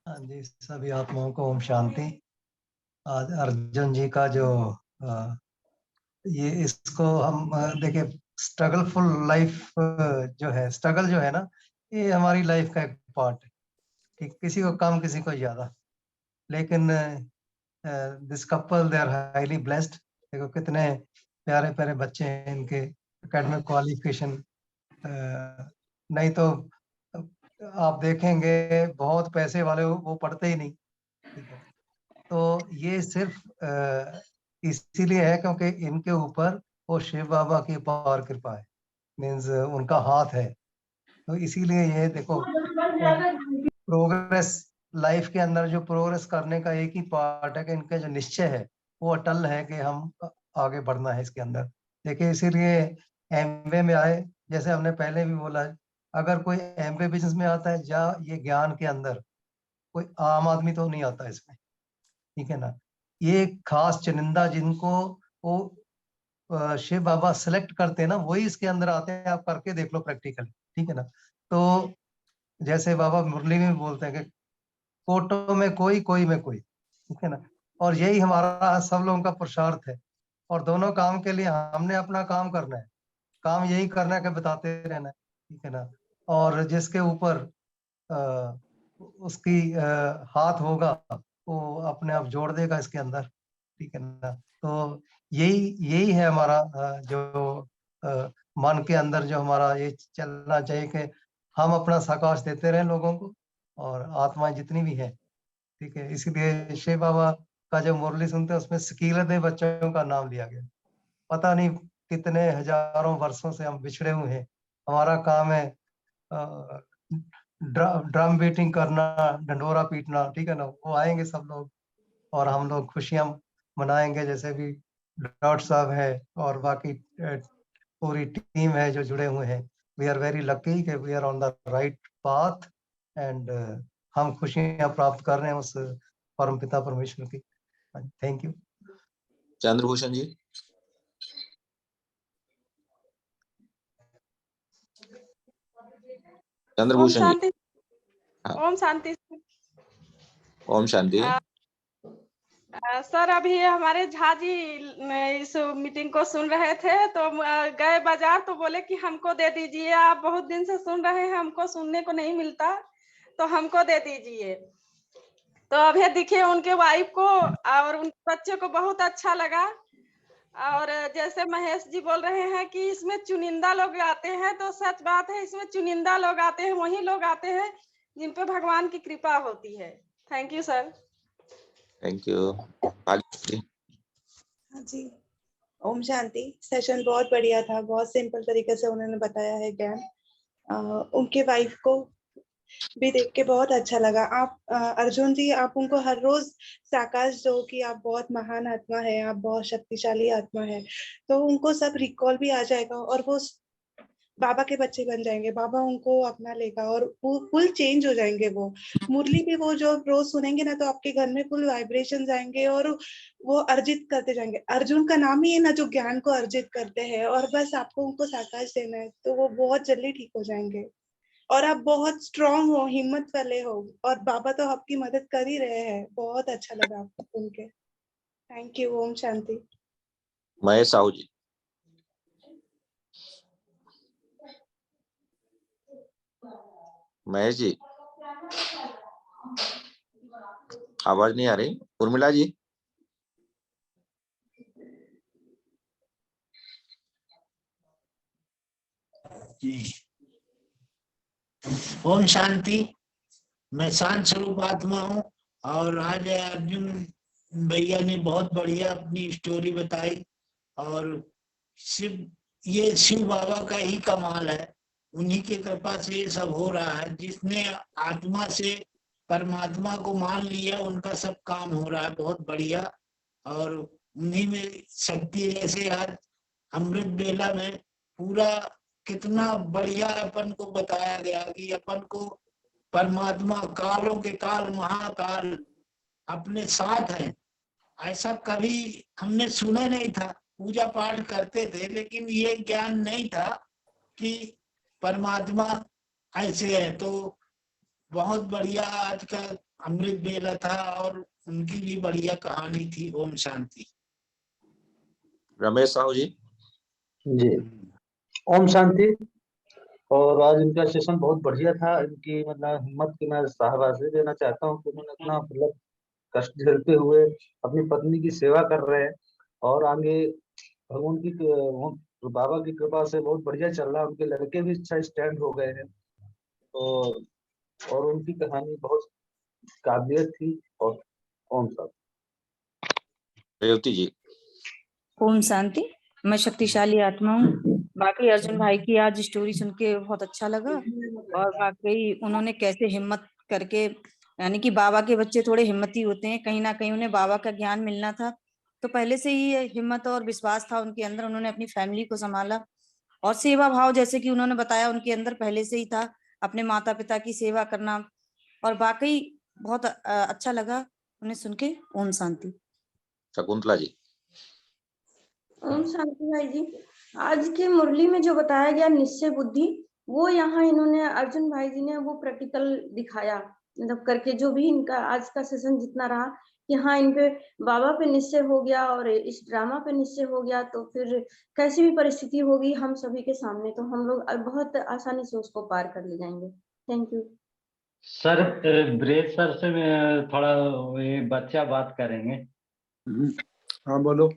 हाँ जी, सभी आत्माओं को ओम शांति। आज अर्जुन जी का जो ये इसको हम देखिए, स्ट्रगलफुल लाइफ जो है, स्ट्रगल जो है ना, ये हमारी लाइफ का एक पार्ट है कि किसी को कम किसी को ज्यादा, लेकिन this couple they are highly blessed. देखो कितने प्यारे प्यारे बच्चे हैं, इनके एकेडमिक क्वालिफिकेशन नहीं तो आप देखेंगे बहुत पैसे वाले वो पढ़ते ही नहीं, ठीक है। तो ये सिर्फ इसीलिए है क्योंकि इनके ऊपर वो शिव बाबा की अपार कृपा है, मीन्स उनका हाथ है। तो इसीलिए ये देखो प्रोग्रेस लाइफ के अंदर जो प्रोग्रेस करने का एक ही पार्ट है कि इनका जो निश्चय है वो अटल है कि हम आगे बढ़ना है इसके अंदर। देखिए इसीलिए एमवे में आए, जैसे हमने पहले भी बोला, अगर कोई एमवे बिजनेस में आता है या ये ज्ञान के अंदर, कोई आम आदमी तो नहीं आता इसमें, ठीक है ना। ये खास चुनिंदा जिनको वो शिव बाबा सिलेक्ट करते हैं ना, वही इसके अंदर आते हैं। आप करके देख लो प्रैक्टिकली, ठीक है ना। तो जैसे बाबा मुरली में बोलते हैं कि कोटों में कोई, कोई में कोई, ठीक है ना। और यही हमारा सब लोगों का पुरुषार्थ है, और दोनों काम के लिए हमने अपना काम करना है, काम यही करना है कि बताते रहना है, ठीक है ना। और जिसके ऊपर उसकी हाथ होगा वो अपने आप जोड़ देगा इसके अंदर, ठीक है ना। तो यही है हमारा जो मन के अंदर जो हमारा ये चलना चाहिए कि हम अपना साकाश देते रहें लोगों को, और आत्माएं जितनी भी है, ठीक है। इसलिए शिव बाबा का जो मुरली सुनते हैं उसमें स्कीलदे बच्चों का नाम लिया गया। पता नहीं कितने हजारों वर्षों से हम बिछड़े हुए हैं। हमारा काम है ड्रम बीटिंग करना, ढंढोरा पीटना, ठीक है ना। वो आएंगे सब लोग और हम लोग खुशियां मनाएंगे, जैसे भी डॉट साहब है और बाकी पूरी टीम है जो जुड़े हुए हैं। वी आर वेरी लकी कि we are on the right path and हम खुशियां प्राप्त कर रहे हैं उस परमपिता परमेश्वर की। Thank you. चंद्रभूषण जी। चंद्रभूषण जी। हाँ। ओम शांति। ओम शांति। सर अभी हमारे झा जी इस मीटिंग को सुन रहे थे तो गए बाजार तो बोले कि हमको दे दीजिए, आप बहुत दिन से सुन रहे हैं, हमको सुनने को नहीं मिलता तो हमको दे दीजिए। तो अभी दिखे उनके वाइफ को और उनके बच्चे को बहुत अच्छा लगा। और जैसे महेश जी बोल रहे हैं कि इसमें चुनिंदा लोग आते हैं, तो सच बात है, इसमें चुनिंदा लोग आते हैं, वही लोग आते हैं जिन पे भगवान की कृपा होती है। Thank you sir. Thank you. हाँ जी, ओम शांति। सेशन बहुत बढ़िया था, बहुत सिंपल तरीके से उन्होंने बताया है ज्ञान। उनके वाइफ को भी देख के बहुत अच्छा लगा। आप अर्जुन जी, आप उनको हर रोज साकाश दो कि आप बहुत महान आत्मा है, आप बहुत शक्तिशाली आत्मा है, तो उनको सब रिकॉल भी आ जाएगा और वो बाबा के बच्चे बन जाएंगे। बाबा उनको अपना लेगा और वो फुल चेंज हो जाएंगे। वो मुरली भी वो जो रोज सुनेंगे ना, तो आपके घर में फुल वाइब्रेशन आएंगे और वो अर्जित करते जाएंगे। अर्जुन का नाम ही है ना जो ज्ञान को अर्जित करते हैं, और बस आपको उनको साकाश देना है तो वो बहुत जल्दी ठीक हो जाएंगे। और आप बहुत स्ट्रांग हो, हिम्मत वाले हो, और बाबा तो आपकी मदद कर ही रहे हैं। बहुत अच्छा लगा आपको सुन के। Thank you. ओम शांति। महेश साहू जी। महेश जी, आवाज नहीं आ रही। उर्मिला जी। ओम शांति। मैं शांत स्वरूप आत्मा हूँ और आज अर्जुन भैया ने बहुत बढ़िया अपनी स्टोरी बताई और ये शिव बाबा का ही कमाल है। उन्हीं की कृपा से ये सब हो रहा है। जिसने आत्मा से परमात्मा को मान लिया उनका सब काम हो रहा है बहुत बढ़िया। और उन्हीं में शक्ति है। जैसे आज अमृत बेला में पूरा कितना बढ़िया अपन को बताया गया कि अपन को परमात्मा कालों के काल महाकाल अपने साथ है। ऐसा कभी हमने सुना नहीं था। पूजा पाठ करते थे लेकिन ये ज्ञान नहीं था कि परमात्मा ऐसे है। तो बहुत बढ़िया आज का अमृत बेला था और उनकी भी बढ़िया कहानी थी। ओम शांति। रमेश साहू जी। जी, ओम शांति। और आज इनका सेशन बहुत बढ़िया था। इनकी मतलब हिम्मत की मैं शाबाशी देना चाहता हूँ कि उन्होंने इतना मतलब कष्ट झेलते हुए अपनी पत्नी की सेवा कर रहे हैं और आगे भगवान की बाबा की कृपा से बहुत बढ़िया चल रहा है। उनके लड़के भी अच्छा स्टैंड हो गए हैं और उनकी कहानी बहुत काबिलियत थी। और ओम साहब। रेवती जी। ओम शांति। मैं शक्तिशाली आत्मा हूँ। बाकी अर्जुन भाई की आज स्टोरी सुन के बहुत अच्छा लगा और वाकई उन्होंने कैसे हिम्मत करके, यानी कि बाबा के बच्चे थोड़े हिम्मती होते हैं, कहीं ना कहीं उन्हें बाबा का ज्ञान मिलना था तो पहले से ही हिम्मत और विश्वास था उनके अंदर। उन्होंने अपनी फैमिली को संभाला और सेवा भाव जैसे कि उन्होंने बताया उनके अंदर पहले से ही था, अपने माता पिता की सेवा करना। और वाकई बहुत अच्छा लगा उन्हें सुन के। ओम शांति। शकुंतला जी। ओम शांति भाई जी। आज के मुरली में जो बताया गया निश्चय बुद्धि, वो यहाँ इन्होंने अर्जुन भाई जी ने वो प्रैक्टिकल दिखाया, मतलब करके जो भी इनका आज का सेशन जितना रहा कि हाँ इन पे बाबा पे निश्चय हो गया और इस ड्रामा पे निश्चय हो गया, तो फिर कैसी भी परिस्थिति होगी हम सभी के सामने तो हम लोग बहुत आसानी से उसको पार कर ले जाएंगे। Thank you sir. ब्रेज सर से मैं थोड़ा ये बच्चा बात करेंगे। हाँ बोलो।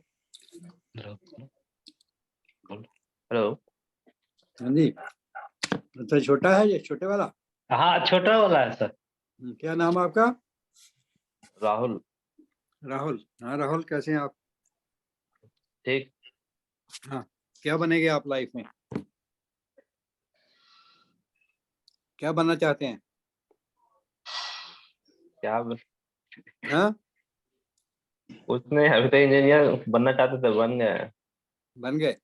हेलो। हाँ जी। अच्छा छोटा है ये, छोटे वाला? हाँ छोटा वाला है सर। क्या नाम है आपका? राहुल। राहुल। हाँ राहुल, कैसे हैं आप? ठीक। हाँ क्या बनेंगे आप लाइफ में? क्या बनना चाहते हैं? क्या हाँ, उसने अभी तो इंजीनियर बनना चाहते थे, बन गए। बन गए।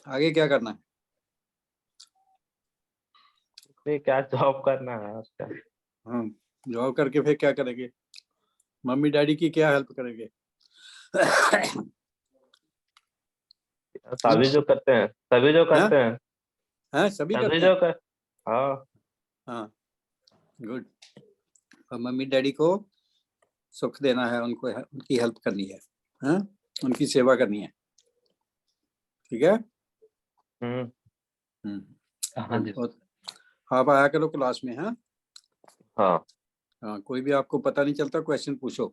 आगे क्या करना है? फिर क्या जॉब करना है उसका। हाँ, जॉब करके फिर क्या करेंगे? मम्मी डैडी की क्या हेल्प करेंगे? सभी जो करते हैं, सभी जो करते हैं, हाँ, सभी सभी करते जो हैं। कर। हाँ हाँ, गुड। और मम्मी डैडी को सुख देना है, उनको उनकी हेल्प करनी है, हाँ, उनकी सेवा करनी है। ठीक है। हाँ जी। आप आया करो क्लास में। हाँ हाँ हाँ, कोई भी आपको पता नहीं चलता क्वेश्चन पूछो,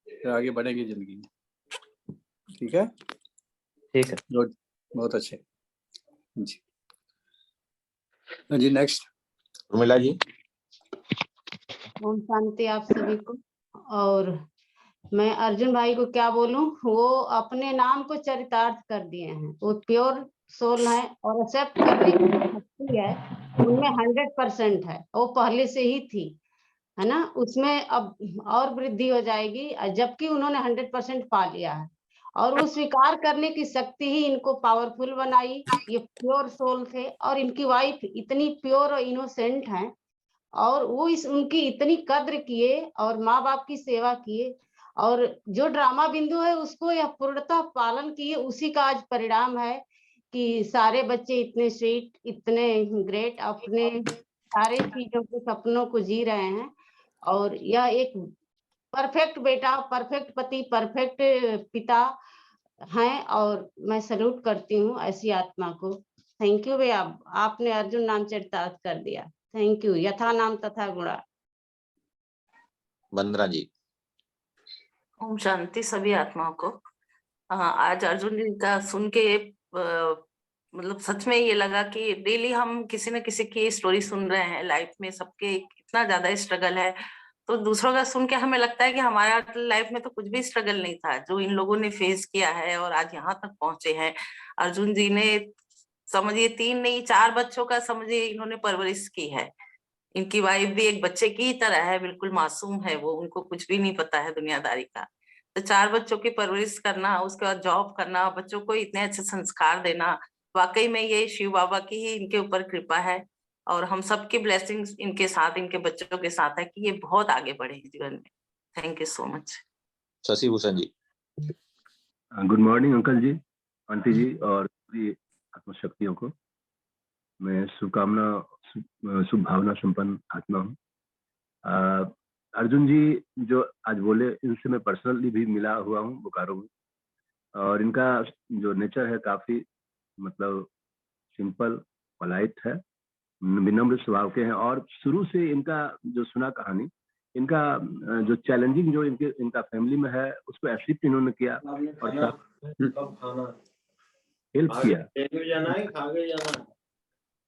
फिर आगे बढ़ेंगे जिंदगी में। ठीक है। ठीक है। गुड, बहुत अच्छे जी। हाँ जी, नेक्स्ट उर्मिला जी। ओम शांति आप सभी को। और मैं अर्जुन भाई को क्या बोलूं, वो अपने नाम को चरितार्थ कर दिए हैं। वो प्योर सोल है और एक्सेप्ट करने की जो शक्ति है उनमें 100% है। वो पहले से ही थी, है ना। उसमें अब और वृद्धि हो जाएगी, जबकि उन्होंने 100% पा लिया है। और वो स्वीकार करने की शक्ति ही इनको पावरफुल बनाई। ये प्योर सोल थे और इनकी वाइफ इतनी प्योर और इनोसेंट है, और वो उनकी इतनी कद्र किए और माँ बाप की सेवा किए। और जो ड्रामा बिंदु है उसको यह पूर्णतः पालन किए, उसी का आज परिणाम है कि सारे बच्चे इतने स्वीट, इतने ग्रेट, अपने सारे चीजों के सपनों को जी रहे हैं। और यह एक परफेक्ट बेटा, परफेक्ट पति, परफेक्ट पिता हैं। और मैं सैल्यूट करती हूँ ऐसी आत्मा को। थैंक यू भैया, आपने अर्जुन नाम चरितार्थ कर दिया। Thank you. यथा नाम तथा गुणा। वंदना जी। ओम शांति सभी आत्माओं को। आज अर्जुन जी का सुन के मतलब सच में ये लगा कि डेली हम किसी न किसी की स्टोरी सुन रहे हैं। लाइफ में सबके इतना ज्यादा स्ट्रगल है, तो दूसरों का सुन के हमें लगता है कि हमारा लाइफ में तो कुछ भी स्ट्रगल नहीं था जो इन लोगों ने फेस किया है और आज यहाँ तक पहुंचे हैं। अर्जुन जी ने समझिए 3 नहीं 4 बच्चों का समझिए इन्होंने परवरिश की है। इनकी वाइफ भी एक बच्चे की तरह है, बिल्कुल मासूम है वो, उनको कुछ भी नहीं पता है दुनियादारी का। तो 4 बच्चों की परवरिश करना, उसके बाद जॉब करना, बच्चों को इतने अच्छे संस्कार देना, वाकई में ये शिव बाबा की ही इनके ऊपर कृपा है। और हम सबकी ब्लेसिंग्स इनके साथ, इनके बच्चों के साथ है कि ये बहुत आगे बढ़े जीवन में। Thank you so much. Shashi Bhushan ji. Good morning uncle ji, aunty ji और पूरी आत्मशक्तियों को मैं शुभ भावना संपन्न आत्मा हूँ। अर्जुन जी जो आज बोले, इनसे मैं पर्सनली भी मिला हुआ हूँ बोकारो में, और इनका जो नेचर है काफी मतलब सिंपल, पोलाइट है, विनम्र स्वभाव के हैं। और शुरू से इनका जो सुना कहानी, इनका जो चैलेंजिंग जो इनका फैमिली में है उसको एक्सेप्ट इन्होंने किया और हेल्प किया।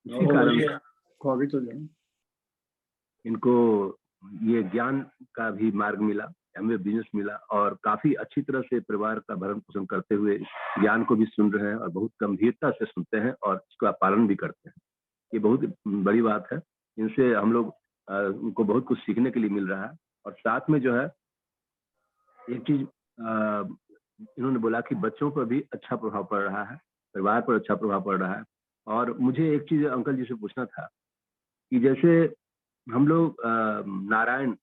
इसी कारण इनको ये ज्ञान का भी मार्ग मिला, एमवे बिजनेस मिला, और काफी अच्छी तरह से परिवार का भरण पोषण करते हुए ज्ञान को भी सुन रहे हैं और बहुत गंभीरता से सुनते हैं और इसका पालन भी करते हैं। ये बहुत बड़ी बात है। इनसे हम लोग उनको बहुत कुछ सीखने के लिए मिल रहा है। और साथ में जो है एक चीज इन्होंने बोला कि बच्चों पर भी अच्छा प्रभाव पड़ रहा है, परिवार पर अच्छा प्रभाव पड़ रहा है। और मुझे एक चीज अंकल जी से पूछना था कि जैसे हम लोग नारायण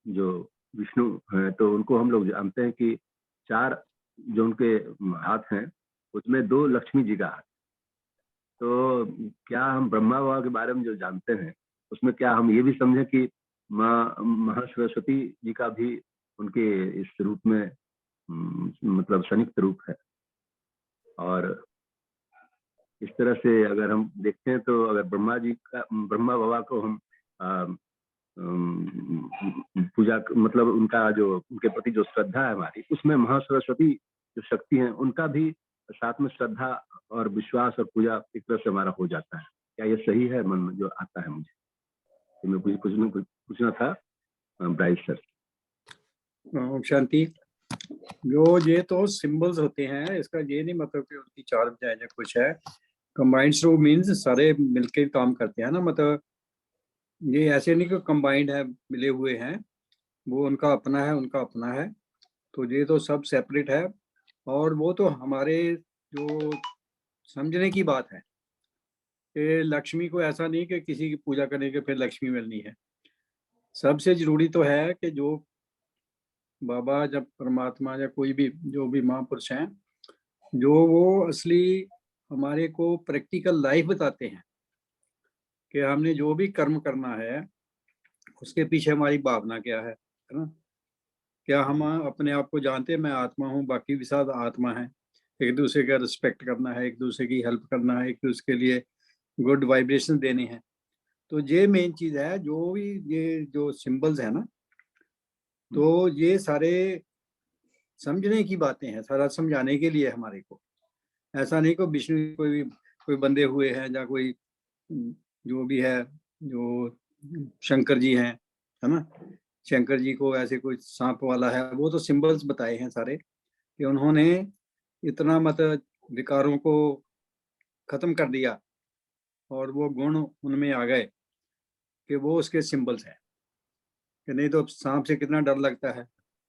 जो विष्णु हैं, तो उनको हम लोग जानते हैं कि 4 जो उनके हाथ हैं उसमें 2 लक्ष्मी जी का हाथ। तो क्या हम ब्रह्मा बाबा के बारे में जो जानते हैं उसमें क्या हम ये भी समझें कि माँ महासरस्वती जी का भी उनके इस रूप में मतलब संयुक्त रूप है? और इस तरह से अगर हम देखते हैं तो अगर ब्रह्मा बाबा को हम पूजा मतलब उनका जो उनके प्रति जो श्रद्धा है हमारी, उसमें महासरस्वती जो शक्ति है उनका भी साथ में श्रद्धा और विश्वास और पूजा एक तरह से हमारा हो जाता है। क्या ये सही है? मन में जो आता है मुझे, तो मैं कुछ पूछना था ब्राइस सर। ओम शांति। जो ये तो सिंबल्स होते हैं, इसका ये नहीं मतलब कि उनकी चार बजाय या कुछ है। कंबाइंड स्ट्रोक मीन्स सारे मिलके काम करते हैं ना, मतलब ये ऐसे नहीं कि कंबाइंड है, मिले हुए हैं, वो उनका अपना है, उनका अपना है। तो ये तो सब सेपरेट है। और वो तो हमारे जो समझने की बात है कि लक्ष्मी को ऐसा नहीं कि किसी की पूजा करने के फिर लक्ष्मी मिलनी है। सबसे जरूरी तो है कि जो बाबा जब परमात्मा या कोई भी जो भी महापुरुष हैं, जो वो असली हमारे को प्रैक्टिकल लाइफ बताते हैं कि हमने जो भी कर्म करना है उसके पीछे हमारी भावना क्या है ना। क्या हम अपने आप को जानते हैं मैं आत्मा हूँ, बाकी भी सब आत्मा है। एक दूसरे का रिस्पेक्ट करना है, एक दूसरे की हेल्प करना है, एक दूसरे के लिए गुड वाइब्रेशन देने हैं। तो ये मेन चीज है। जो भी ये जो सिंबल्स है ना, तो ये सारे समझने की बातें हैं, सारा समझाने के लिए हमारे को। ऐसा नहीं को विष्णु कोई बंधे हुए हैं या कोई जो भी है, जो शंकर जी हैं, है ना, शंकर जी को ऐसे कोई सांप वाला है, वो तो सिंबल्स बताए हैं सारे कि उन्होंने इतना मतलब विकारों को खत्म कर दिया और वो गुण उनमें आ गए कि वो उसके सिंबल्स हैं। कि नहीं तो सांप से कितना डर लगता है,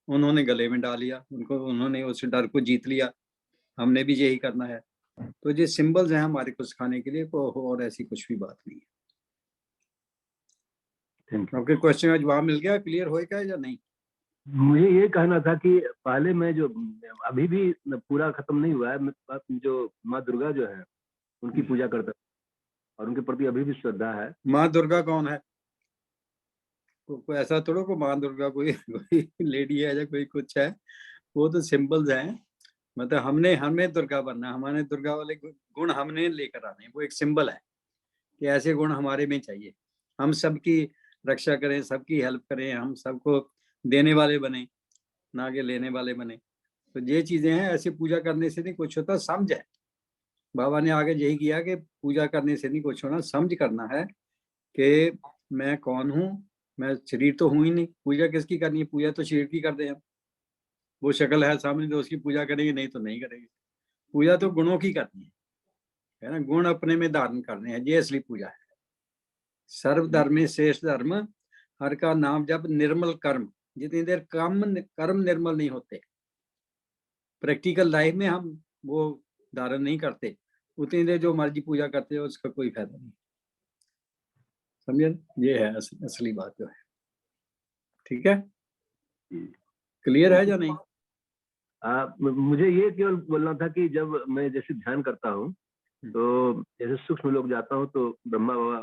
उन्होंने गले में डाल लिया उनको, उन्होंने उस डर को जीत लिया। हमने भी यही करना है। तो ये सिंबल्स हैं हमारे को सिखाने के लिए, और ऐसी कुछ भी बात नहीं है। आपके क्वेश्चन का जवाब मिल गया, क्लियर होएगा या नहीं? मुझे ये कहना था कि पहले मैं जो अभी भी पूरा खत्म नहीं हुआ है, जो माँ दुर्गा जो है उनकी पूजा करता और उनके प्रति अभी भी श्रद्धा है। माँ दुर्गा कौन है? कोई ऐसा थोड़ा को माँ दुर्गा कोई लेडी है या कोई कुछ है, वो तो सिंबल्स हैं। मतलब हमें दुर्गा बनना, हमारे दुर्गा वाले गुण हमने लेकर आने, वो एक सिंबल है कि ऐसे गुण हमारे में चाहिए। हम सबकी रक्षा करें, सबकी हेल्प करें, हम सबको देने वाले बने, ना कि लेने वाले बने। तो ये चीजें हैं। ऐसे पूजा करने से नहीं कुछ होता, समझ है। बाबा ने आगे यही किया कि पूजा करने से नहीं कुछ होना, समझ करना है कि मैं कौन हूँ, मैं शरीर तो हूँ ही नहीं। पूजा किसकी करनी है? पूजा तो शरीर की करते हैं। वो शक्ल है सामने तो उसकी पूजा करेंगे, नहीं तो नहीं करेंगे। पूजा तो गुणों की करनी है ना, गुण अपने में धारण करने हैं, ये असली पूजा है। सर्व धर्म श्रेष्ठ धर्म, हर का नाम जब निर्मल कर्म। जितनी देर कर्म निर्मल नहीं होते, प्रैक्टिकल लाइफ में हम वो धारण नहीं करते, उतनी देर जो मर्जी पूजा करते हो उसका कोई फायदा नहीं। समझे? ये है असली बात जो है। ठीक है, क्लियर है या नहीं? मुझे ये केवल बोलना था कि जब मैं जैसे ध्यान करता हूँ तो जैसे सूक्ष्म लोग जाता हूँ तो ब्रह्मा बाबा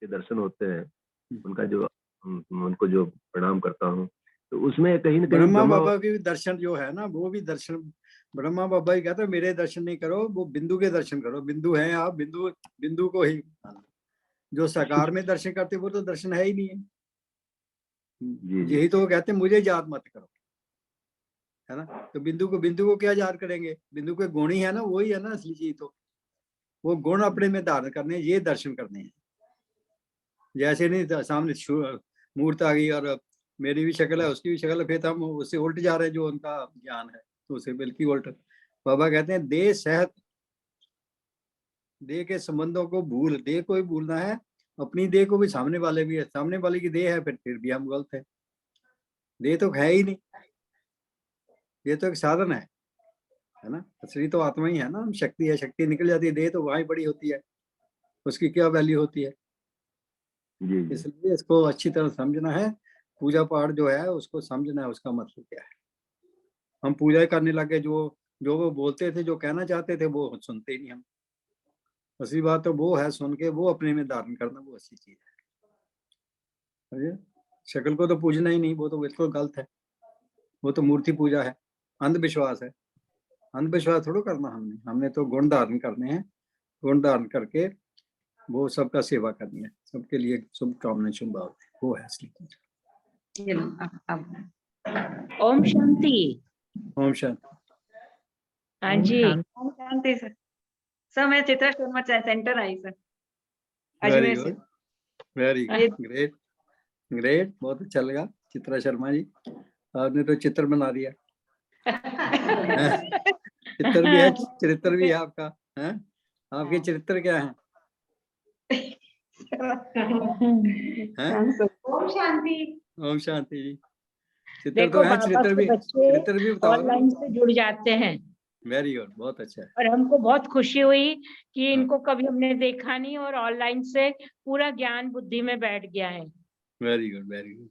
के दर्शन होते हैं, उनका जो उनको जो प्रणाम करता हूँ, तो उसमें कहीं ना कहीं ब्रह्मा बाबा के दर्शन जो है ना, वो भी दर्शन ब्रह्मा बाबा ही कहते हैं मेरे दर्शन नहीं करो, वो बिंदु के दर्शन करो। बिंदु है आप, बिंदु को ही जो साकार में दर्शन करते वो तो दर्शन है ही नहीं है। यही तो वो कहते हैं मुझे याद मत करो, है ना। तो बिंदु को क्या याद करेंगे? बिंदु के गुण ही है ना, वही है ना असली चीज। तो वो गुण अपने में धारण करने, ये दर्शन करने हैं। जैसे नहीं सामने मूर्त आ गई और मेरी भी शक्ल है उसकी भी शक्ल है, फिर हम उससे उल्ट जा रहे हैं जो उनका ज्ञान है, तो उसे बिल्कुल उल्ट। बाबा कहते हैं देह सहत, देह के संबंधों को भूल, देह को ही भूलना है, अपनी देह को भी। सामने वाले भी है, सामने वाले की देह है, फिर भी हम गलत है। देह तो है ही नहीं, ये तो एक साधन है ना। असली तो आत्मा ही है ना, शक्ति है। शक्ति निकल जाती है, देह तो वहां ही बड़ी होती है, उसकी क्या वैल्यू होती है? इसलिए इसको अच्छी तरह समझना है। पूजा पाठ जो है उसको समझना है, उसका मतलब क्या है। हम पूजा करने लगे, जो वो बोलते थे, जो कहना चाहते थे, वो सुनते ही नहीं हम। असली बात तो वो है, सुन के वो अपने में धारण करना, वो अच्छी चीज है। शक्ल को तो पूजना ही नहीं, वो तो बिल्कुल गलत है। वो तो मूर्ति पूजा है, अंधविश्वास है। अंधविश्वास थोड़ा करना हमने तो गुण धारण करने हैं। गुण धारण करके वो सबका सेवा करनी है, सबके लिए शुभकामनाएं, शुभ भावनाएं, वो है असली पूजा। ओम शांति। ओम शांति। हाँ जी, ओम शांति सर। सर मैं चित्रा शर्मा सेंटर आई सर, अजमेर से। वेरी गुड, ग्रेट ग्रेट, बहुत अच्छा लगा। चित्रा शर्मा जी, आपने तो चित्र बना दिया। चित्र भी है, चरित्र भी है आपका, है? आपके चरित्र क्या है? ओम शांति। ओम शांति जी। चित्र देखो तो है, बाबा चरित्र के भी, बच्चे चरित्र भी बताओ। ऑनलाइन से जुड़ जाते हैं वेरी गुड, बहुत अच्छा है। और हमको बहुत खुशी हुई कि इनको कभी हमने देखा नहीं और ऑनलाइन से पूरा ज्ञान बुद्धि में बैठ गया है। Very good, very good.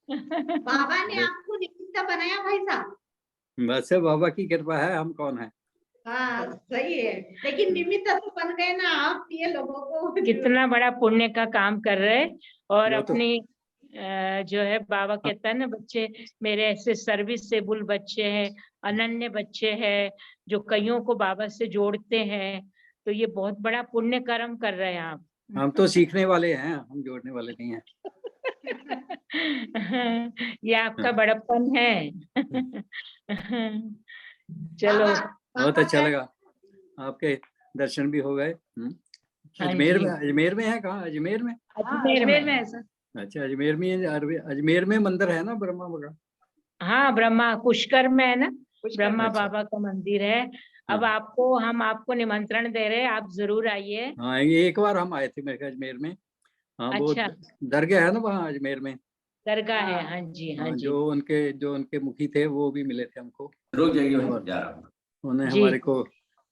बाबा ने आपको निमित्त बनाया भाई साहब। बस है, बाबा की कृपा है, हम कौन है। हाँ सही है, लेकिन निमित्त तो बन गए ना आप ये लोगों को। कितना बड़ा पुण्य का काम कर रहे और वो तो- अपनी जो है बाबा कहता है ना, बच्चे मेरे ऐसे सर्विसेबल बच्चे हैं, अनन्य बच्चे हैं जो कईयों को बाबा से जोड़ते हैं, तो ये बहुत बड़ा पुण्य कर्म कर रहे हैं आप। हम तो सीखने वाले हैं, हम जोड़ने वाले नहीं हैं। ये आपका बड़प्पन है। चलो, बहुत अच्छा लगा, आपके दर्शन भी हो गए। अजमेर में, अजमेर में है कहाँ? अजमेर में? अजमेर में है सर। अच्छा, अजमेर में, अजमेर में मंदिर है ना ब्रह्मा बाबा? हाँ, ब्रह्मा पुष्कर में है ना, ब्रह्मा अच्छा। बाबा का मंदिर है। अब हम आपको निमंत्रण दे रहे हैं, आप जरूर आइए। हाँ, ये एक बार हम आए थे मेरे ख्याल अजमेर में। हाँ, वो अच्छा। दरगाह है ना वहाँ अजमेर में। दरगाह है, हाँ जी, हाँ हाँ, जी। जो उनके मुखी थे वो भी मिले थे हमको। रुक जाइए, जा रहा हूँ। उन्होंने जी। हमारे को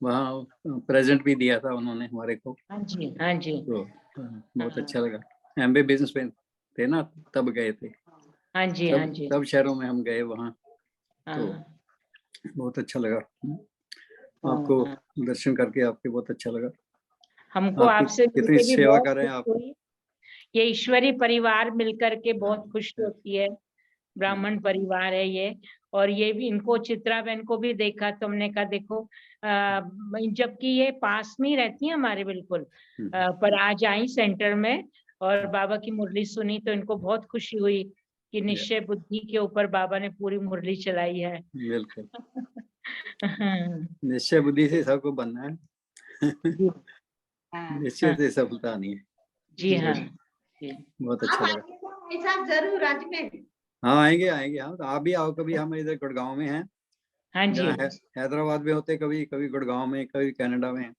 वहाँ प्रेजेंट भी दिया था उन्होंने हमारे को। हाँ जी, हाँ जी। तो बहुत अच्छा लगा। एमबी बिजनेस में थे ना, तब गए थे। हाँ जी, हाँ जी। सब शहरों में हम गए वहाँ, तो हाँ, बहुत अच्छा लगा। आपको दर्शन करके आपके बहुत अच्छा लगा। हमको आपकी आपसे कितनी मिलके भी सेवा बहुत कर रहे हैं खुश आप। हुई। ये ईश्वरी परिवार मिलकर के बहुत खुश होती है, ब्राह्मण परिवार है ये। और ये भी, इनको चित्रा बहन को भी देखा तो हमने कहा देखो, जबकि ये पास में ही रहती है हमारे बिल्कुल, पर आज आई सेंटर में और बाबा की मुरली सुनी तो इनको बहुत खुशी हुई कि निश्चय बुद्धि के ऊपर बाबा ने पूरी मुरली चलाई है। बिल्कुल। निश्चय बुद्धि से सबको बनना है। निश्चय से सफलता नहीं है। जी हाँ। बहुत अच्छा लगा। भाई साहब जरूर अजमेर। हाँ, आएंगे आएंगे। हाँ, तो आप भी आओ कभी, हम इधर गुड़गांव में हैं। हाँ जी। हैदराबाद में होते, कभी कभी गुड़गांव में, कभी कनाडा में।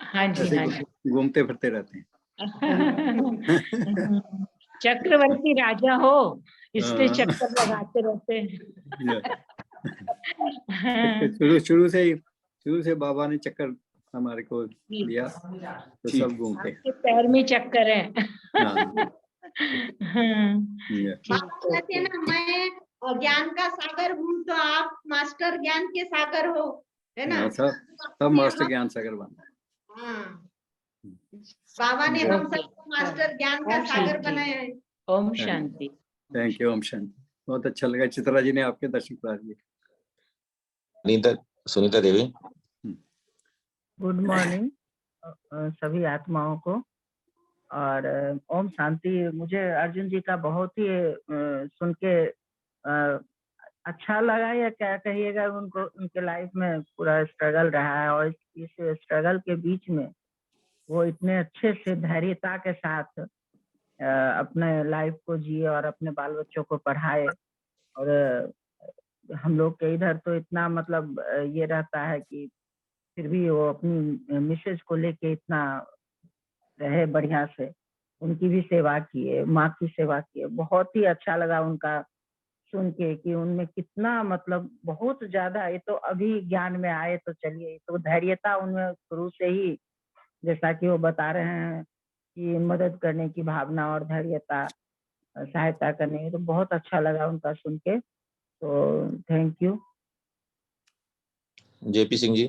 हाँ जी, ऐसे हाँ जी। घूमते फिरते रहते हैं। चक्रवर्ती राजा हो इसलिए चक्कर लगाते रहते हैं। शुरू से बाबा ने चक्कर हमारे को दिया, तो सब घूमते हैं। आपके पैर में चक्कर है। बाबा कहते हैं ना, मैं ज्ञान का सागर हूँ तो आप मास्टर ज्ञान के सागर हो, है ना? सब मास्टर ज्ञान सागर बन। हाँ, बाबा ने हम सबको मास्टर ज्ञान का सागर बनाया है। ओम शांति। Thank you. ओम शांति। बहुत अच्छा लगा, चित्रा जी ने आपके दर्शन करा दिए। सुनीता देवी। गुड मॉर्निंग सभी आत्माओं को, और ओम शांति। मुझे अर्जुन जी का बहुत ही सुन के अच्छा लगा, या क्या कहिएगा, उनके लाइफ में पूरा स्ट्रगल रहा है और इस स्ट्रगल के बीच में वो इतने अच्छे से धैर्यता के साथ अपने लाइफ को जिए और अपने बाल बच्चों को पढ़ाए। और हम लोग के इधर तो इतना मतलब ये रहता है कि फिर भी वो अपनी मिसेज को लेके इतना रहे बढ़िया से, उनकी भी सेवा किए, माँ की सेवा किए। बहुत ही अच्छा लगा उनका सुन के कि उनमें कितना मतलब बहुत ज्यादा, ये तो अभी ज्ञान में आए तो चलिए, तो धैर्यता उनमें शुरू से ही, जैसा कि वो बता रहे हैं कि मदद करने की भावना और धैर्यता, सहायता करने की, तो बहुत अच्छा लगा उनका सुन के। तो thank you. JP Singh ji.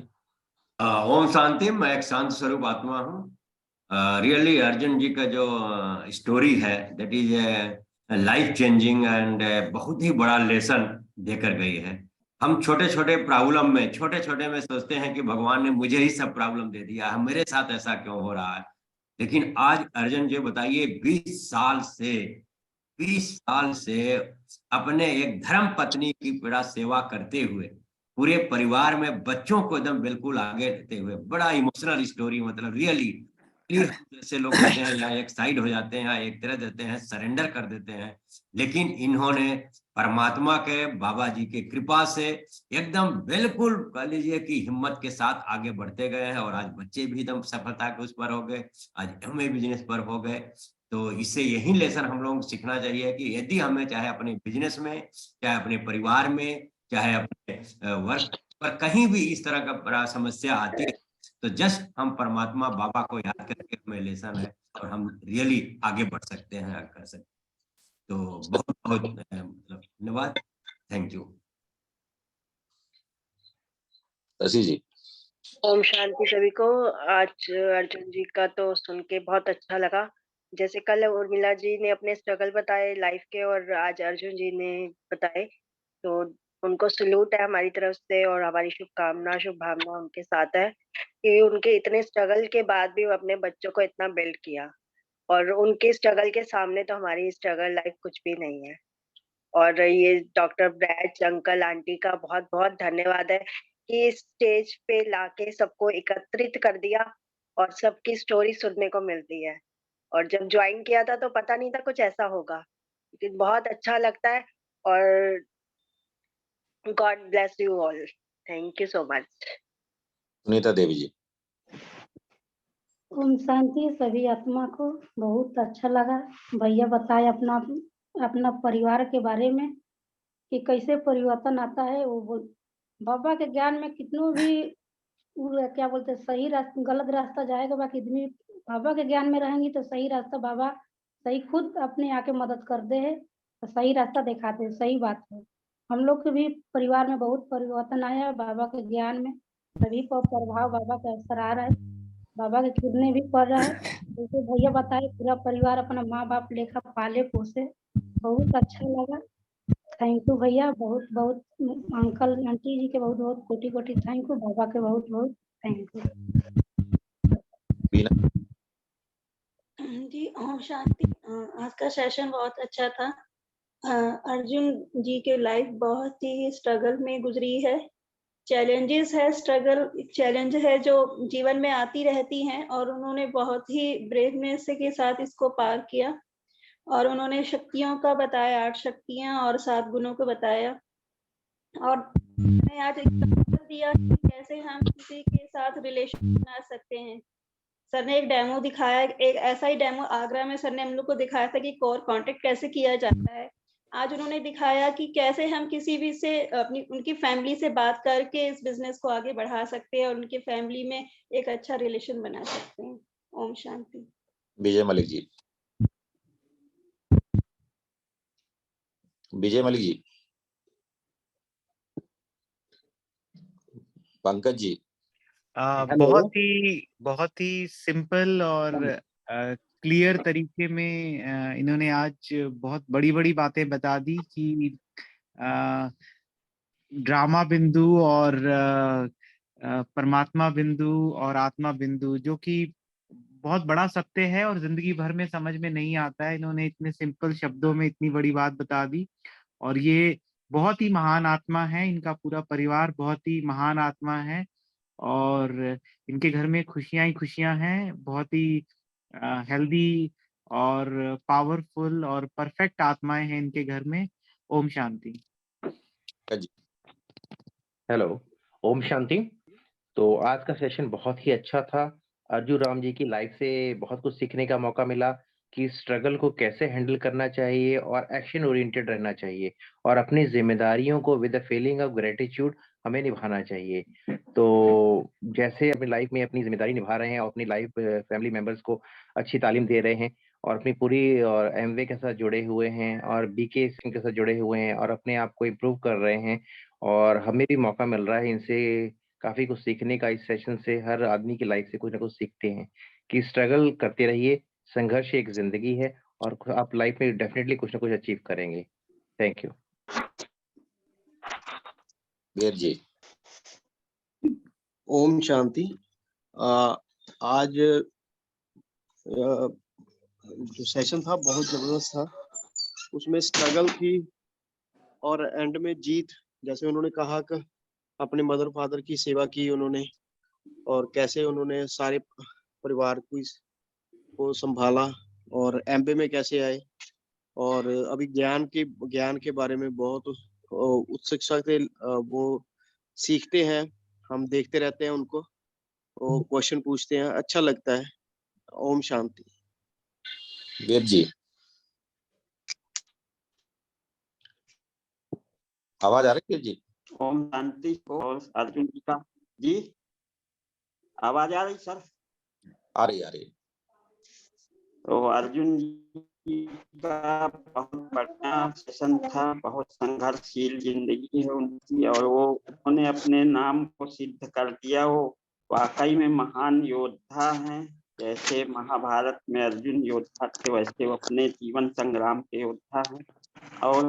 ओम शांति। मैं एक शांत स्वरूप आत्मा हूँ। रियली अर्जुन जी का जो स्टोरी है, that is life changing and बहुत ही बड़ा लेसन देकर गई है। हम छोटे छोटे प्रॉब्लम में, छोटे छोटे में सोचते हैं कि भगवान ने मुझे ही सब प्रॉब्लम दे दिया है, मेरे साथ ऐसा क्यों हो रहा है। लेकिन आज अर्जुन जी बताइए, 20 साल से अपने एक धर्म पत्नी की बड़ा सेवा करते हुए, पूरे परिवार में बच्चों को एकदम बिल्कुल आगे रहते हुए, बड़ा इमोशनल स्टोरी, मतलब रियली जैसे लोग होते हैं या एक साइड हो जाते हैं या एक तरह देते हैं, सरेंडर कर देते हैं, लेकिन इन्होंने परमात्मा के, बाबा जी के कृपा से एकदम बिल्कुल कह लीजिए कि हिम्मत के साथ आगे बढ़ते गए हैं और आज बच्चे भी एकदम सफलता के उस पर हो गए, आज एमए बिजनेस पर हो गए। तो इससे यही लेसन हम लोग सीखना चाहिए कि यदि हमें चाहे अपने बिजनेस में, चाहे अपने परिवार में, चाहे अपने वर्क पर कहीं भी इस तरह का बड़ा समस्या आती है, तो जस्ट हम परमात्मा बाबा को याद करके हमें लेसन है और हम रियली आगे बढ़ सकते हैं, कर सकते हैं। तो बहुत बहुत मतलब धन्यवाद, थैंक यू। शशि जी। ओम शांति सभी को। आज अर्जुन जी का तो सुन के बहुत अच्छा लगा। जैसे कल उर्मिला जी ने अपने स्ट्रगल बताए लाइफ के और आज अर्जुन जी ने बताए, तो उनको सल्यूट है हमारी तरफ से और हमारी शुभकामना शुभभावना उनके साथ है कि उनके इतने स्ट्रगल के बाद भी वो अपने बच्चों को इतना बिल्ड किया और उनके स्ट्रगल के सामने तो हमारी स्ट्रगल लाइफ कुछ भी नहीं है। और ये डॉक्टर ब्रैच अंकल आंटी का बहुत बहुत धन्यवाद है कि इस स्टेज पे लाके सबको एकत्रित कर दिया और सबकी स्टोरी सुनने को मिलती है। और जब ज्वाइन किया था तो पता नहीं था कुछ ऐसा होगा, लेकिन बहुत अच्छा लगता है और god bless you all, thank you so much. Sunita Devi ji. ओम शांति सभी आत्मा को। बहुत अच्छा लगा भैया बताए अपना अपना परिवार के बारे में कि कैसे परिवर्तन आता है। बाबा के ज्ञान में कितनों भी क्या बोलते हैं सही रास्ता गलत रास्ता जाएगा, बाकी आदमी बाबा के ज्ञान में रहेंगी तो सही रास्ता बाबा सही खुद अपने आके मदद करते हैं तो सही रास्ता दिखाते हैं। सही बात है, हम लोग के भी परिवार में बहुत परिवर्तन आया बाबा के ज्ञान में। सभी को प्रभाव बाबा का असर आ रहा है, बाबा के कितने भी पढ़ रहा है। जैसे भैया बताए पूरा परिवार अपना माँ बाप लेखा पाले पोसे, बहुत अच्छा लगा। थैंक यू भैया, बहुत बहुत अंकल आंटी जी के बहुत बहुत कोटि कोटि थैंक यू, बाबा के बहुत बहुत थैंक यू। जी ओम शांति। आज का सेशन बहुत अच्छा था। अर्जुन जी के लाइफ बहुत ही स्ट्रगल में गुजरी है। चैलेंजेस है, स्ट्रगल चैलेंज है जो जीवन में आती रहती हैं और उन्होंने बहुत ही ब्रेवनेस के साथ इसको पार किया और उन्होंने शक्तियों का बताया, 8 शक्तियां और 7 गुणों को बताया और मैंने आज एग्जांपल दिया कि कैसे हम किसी के साथ रिलेशन बना सकते हैं। सर ने एक डेमो दिखाया, एक ऐसा ही डेमो आगरा में सर ने हम लोग को दिखाया था कि कोर कांटेक्ट कैसे किया जाता है। आज उन्होंने दिखाया कि कैसे हम किसी भी से अपनी उनकी फैमिली से बात करके इस बिजनेस को आगे बढ़ा सकते हैं और उनकी फैमिली में एक अच्छा रिलेशन बना सकते हैं। ओम शांति। विजय मलिक जी। विजय मलिक जी। पंकज जी। बहुत ही सिंपल और क्लियर तरीके में इन्होंने आज बहुत बड़ी बड़ी बातें बता दी कि ड्रामा बिंदु और परमात्मा बिंदु और आत्मा बिंदु जो कि बहुत बड़ा सत्य है और जिंदगी भर में समझ में नहीं आता है। इन्होंने इतने सिंपल शब्दों में इतनी बड़ी बात बता दी और ये बहुत ही महान आत्मा है, इनका पूरा परिवार बहुत ही महान आत्मा है और इनके घर में खुशियां ही खुशियां हैं। बहुत ही हेल्दी और पावरफुल और परफेक्ट आत्माएं हैं इनके घर में। ओम शांति। हेलो, ओम शांति। तो आज का सेशन बहुत ही अच्छा था। अर्जुन राम जी की लाइफ से बहुत कुछ सीखने का मौका मिला कि स्ट्रगल को कैसे हैंडल करना चाहिए और एक्शन ओरिएंटेड रहना चाहिए और अपनी जिम्मेदारियों को with a feeling of gratitude हमें निभाना चाहिए। तो जैसे अपनी लाइफ में अपनी जिम्मेदारी निभा रहे हैं और अपनी लाइफ फैमिली मेंबर्स को अच्छी तालीम दे रहे हैं और अपनी पूरी और एमवे के साथ जुड़े हुए हैं और बीके सिंह के साथ जुड़े हुए हैं और अपने आप को इम्प्रूव कर रहे हैं और हमें भी मौका मिल रहा है इनसे काफी कुछ सीखने का। इस सेशन से हर आदमी की लाइफ से कुछ ना कुछ सीखते हैं कि स्ट्रगल करते रहिए, संघर्ष एक जिंदगी है और आप लाइफ में डेफिनेटली कुछ ना कुछ अचीव करेंगे। Thank you. वीर जी। ओम शांति। आज जो सेशन था बहुत जबरदस्त था, उसमें स्ट्रगल थी और एंड में जीत। जैसे उन्होंने कहा कि अपने मदर फादर की सेवा की उन्होंने और कैसे उन्होंने सारे परिवार को को संभाला और एमबीए में कैसे आए, और अभी ज्ञान के बारे में बहुत उत्सुकता से वो सीखते हैं। हम देखते रहते हैं उनको, वो क्वेश्चन पूछते हैं, अच्छा लगता है। ओम शांति। वेद जी, आवाज आ रही है जी? ओम शांति को और अर्जुन जी का। जी आवाज आ रही सर? आ रही। तो अर्जुन जी का बहुत बढ़िया सेशन था। बहुत संघर्षशील जिंदगी है उनकी, और वो उन्होंने अपने नाम को सिद्ध कर दिया। वो वाकई में महान योद्धा हैं। जैसे महाभारत में अर्जुन योद्धा थे, वैसे वो अपने जीवन संग्राम के योद्धा हैं। और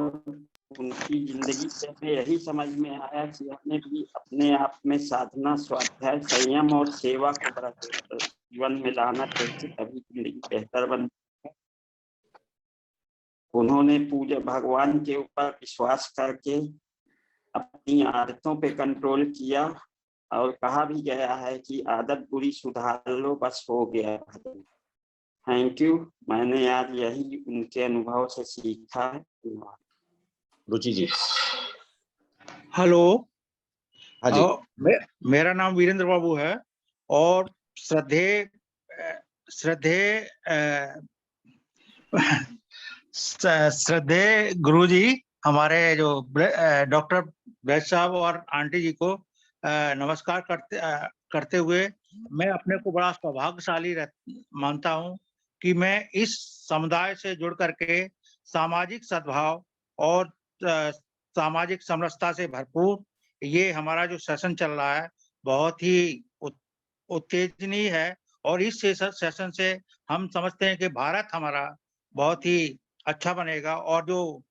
उनकी जिंदगी से हमें यही समझ में आया कि हमें भी अपने आप में साधना, स्वाध्याय, संयम और सेवा को जीवन में लाना चाहिए, तभी जिंदगी बेहतर बनती है। उन्होंने पूजा भगवान के ऊपर विश्वास करके अपनी आदतों पे कंट्रोल किया, और कहा भी गया है कि आदत बुरी सुधार लो, बस हो गया। Thank you. मैंने आज यही उनके अनुभव से सीखा है। रुचि जी। हेलो। हाँ जी। मेरा नाम वीरेंद्र बाबू है, और श्रद्धेय गुरुजी, हमारे जो डॉक्टर वैद साहब और आंटी जी को नमस्कार करते हुए मैं अपने को बड़ा सौभाग्यशाली मानता हूं कि मैं इस समुदाय से जुड़ करके सामाजिक सद्भाव और सामाजिक समरसता से भरपूर ये हमारा जो सेशन चल रहा है बहुत ही उत्तेजनीय है। और इस सेशन से हम समझते हैं कि भारत हमारा बहुत ही अच्छा बनेगा, और जो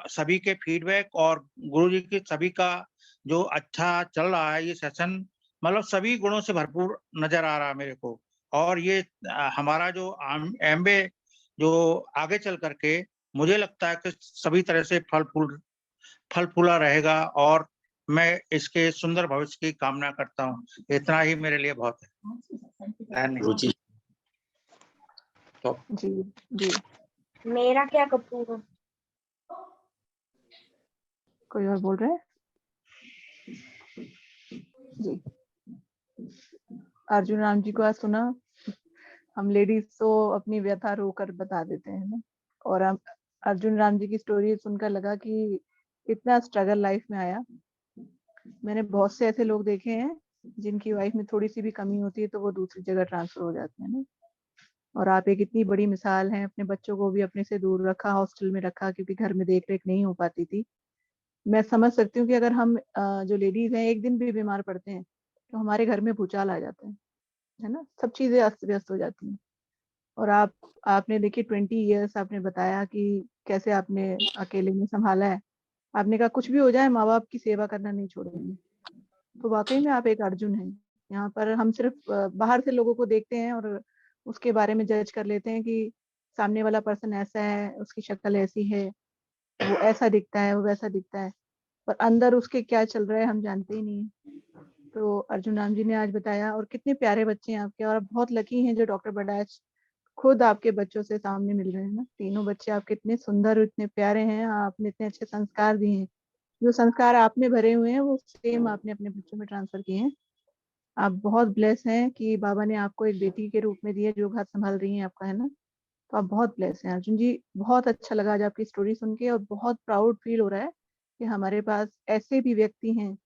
सभी के फीडबैक और गुरुजी की सभी का जो अच्छा चल रहा है ये सेशन, मतलब सभी गुणों से भरपूर नजर आ रहा है मेरे को। और ये हमारा जो एमबीए जो आगे चल करके मुझे लगता है कि सभी तरह से फल फूला रहेगा, और मैं इसके सुंदर भविष्य की कामना करता हूँ। इतना ही मेरे लिए बहुत है। रुचि जी जी, मेरा क्या कपूर? कोई और बोल रहे हैं? जी, अर्जुन राम जी को आज सुना। हम लेडीज तो अपनी व्यथा रो कर बता देते हैं ना, और हम अर्जुन राम जी की स्टोरी सुनकर लगा कि इतना स्ट्रगल लाइफ में आया। मैंने बहुत से ऐसे लोग देखे हैं जिनकी वाइफ में थोड़ी सी भी कमी होती है तो वो दूसरी जगह ट्रांसफर हो जाते हैं ना, और आप एक इतनी बड़ी मिसाल हैं। अपने बच्चों को भी अपने से दूर रखा, हॉस्टल में रखा, क्योंकि घर में देख रेख नहीं हो पाती थी। मैं समझ सकती हूँ कि अगर हम जो लेडीज हैं एक दिन भी बीमार पड़ते हैं तो हमारे घर में भूचाल आ जाता है ना, सब चीजें अस्त व्यस्त हो जाती हैं। और आपने देखिए 20 ईयर्स आपने बताया कि कैसे आपने अकेले में संभाला है। आपने कहा कुछ भी हो जाए माँ बाप की सेवा करना नहीं छोड़ेंगे। तो वाकई में आप एक अर्जुन हैं। यहाँ पर हम सिर्फ बाहर से लोगों को देखते हैं और उसके बारे में जज कर लेते हैं कि सामने वाला पर्सन ऐसा है, उसकी शक्ल ऐसी है, वो ऐसा दिखता है, वो वैसा दिखता है, पर अंदर उसके क्या चल रहा है हम जानते ही नहीं है। तो अर्जुन राम जी ने आज बताया, और कितने प्यारे बच्चे हैं आपके, और आप बहुत लकी हैं जो डॉक्टर बडाच खुद आपके बच्चों से सामने मिल रहे हैं ना। तीनों बच्चे आपके इतने सुंदर, इतने प्यारे हैं, आपने इतने अच्छे संस्कार दिए हैं। जो संस्कार आप में भरे हुए हैं वो सेम आपने अपने बच्चों में ट्रांसफर किए हैं। आप बहुत ब्लेस हैं कि बाबा ने आपको एक बेटी के रूप में दिया जो घर संभाल रही है आपका, है ना। तो आप बहुत ब्लेस हैं अर्जुन जी। बहुत अच्छा लगा आज आपकी स्टोरी सुन के, और बहुत प्राउड फील हो रहा है कि हमारे पास ऐसे भी व्यक्ति हैं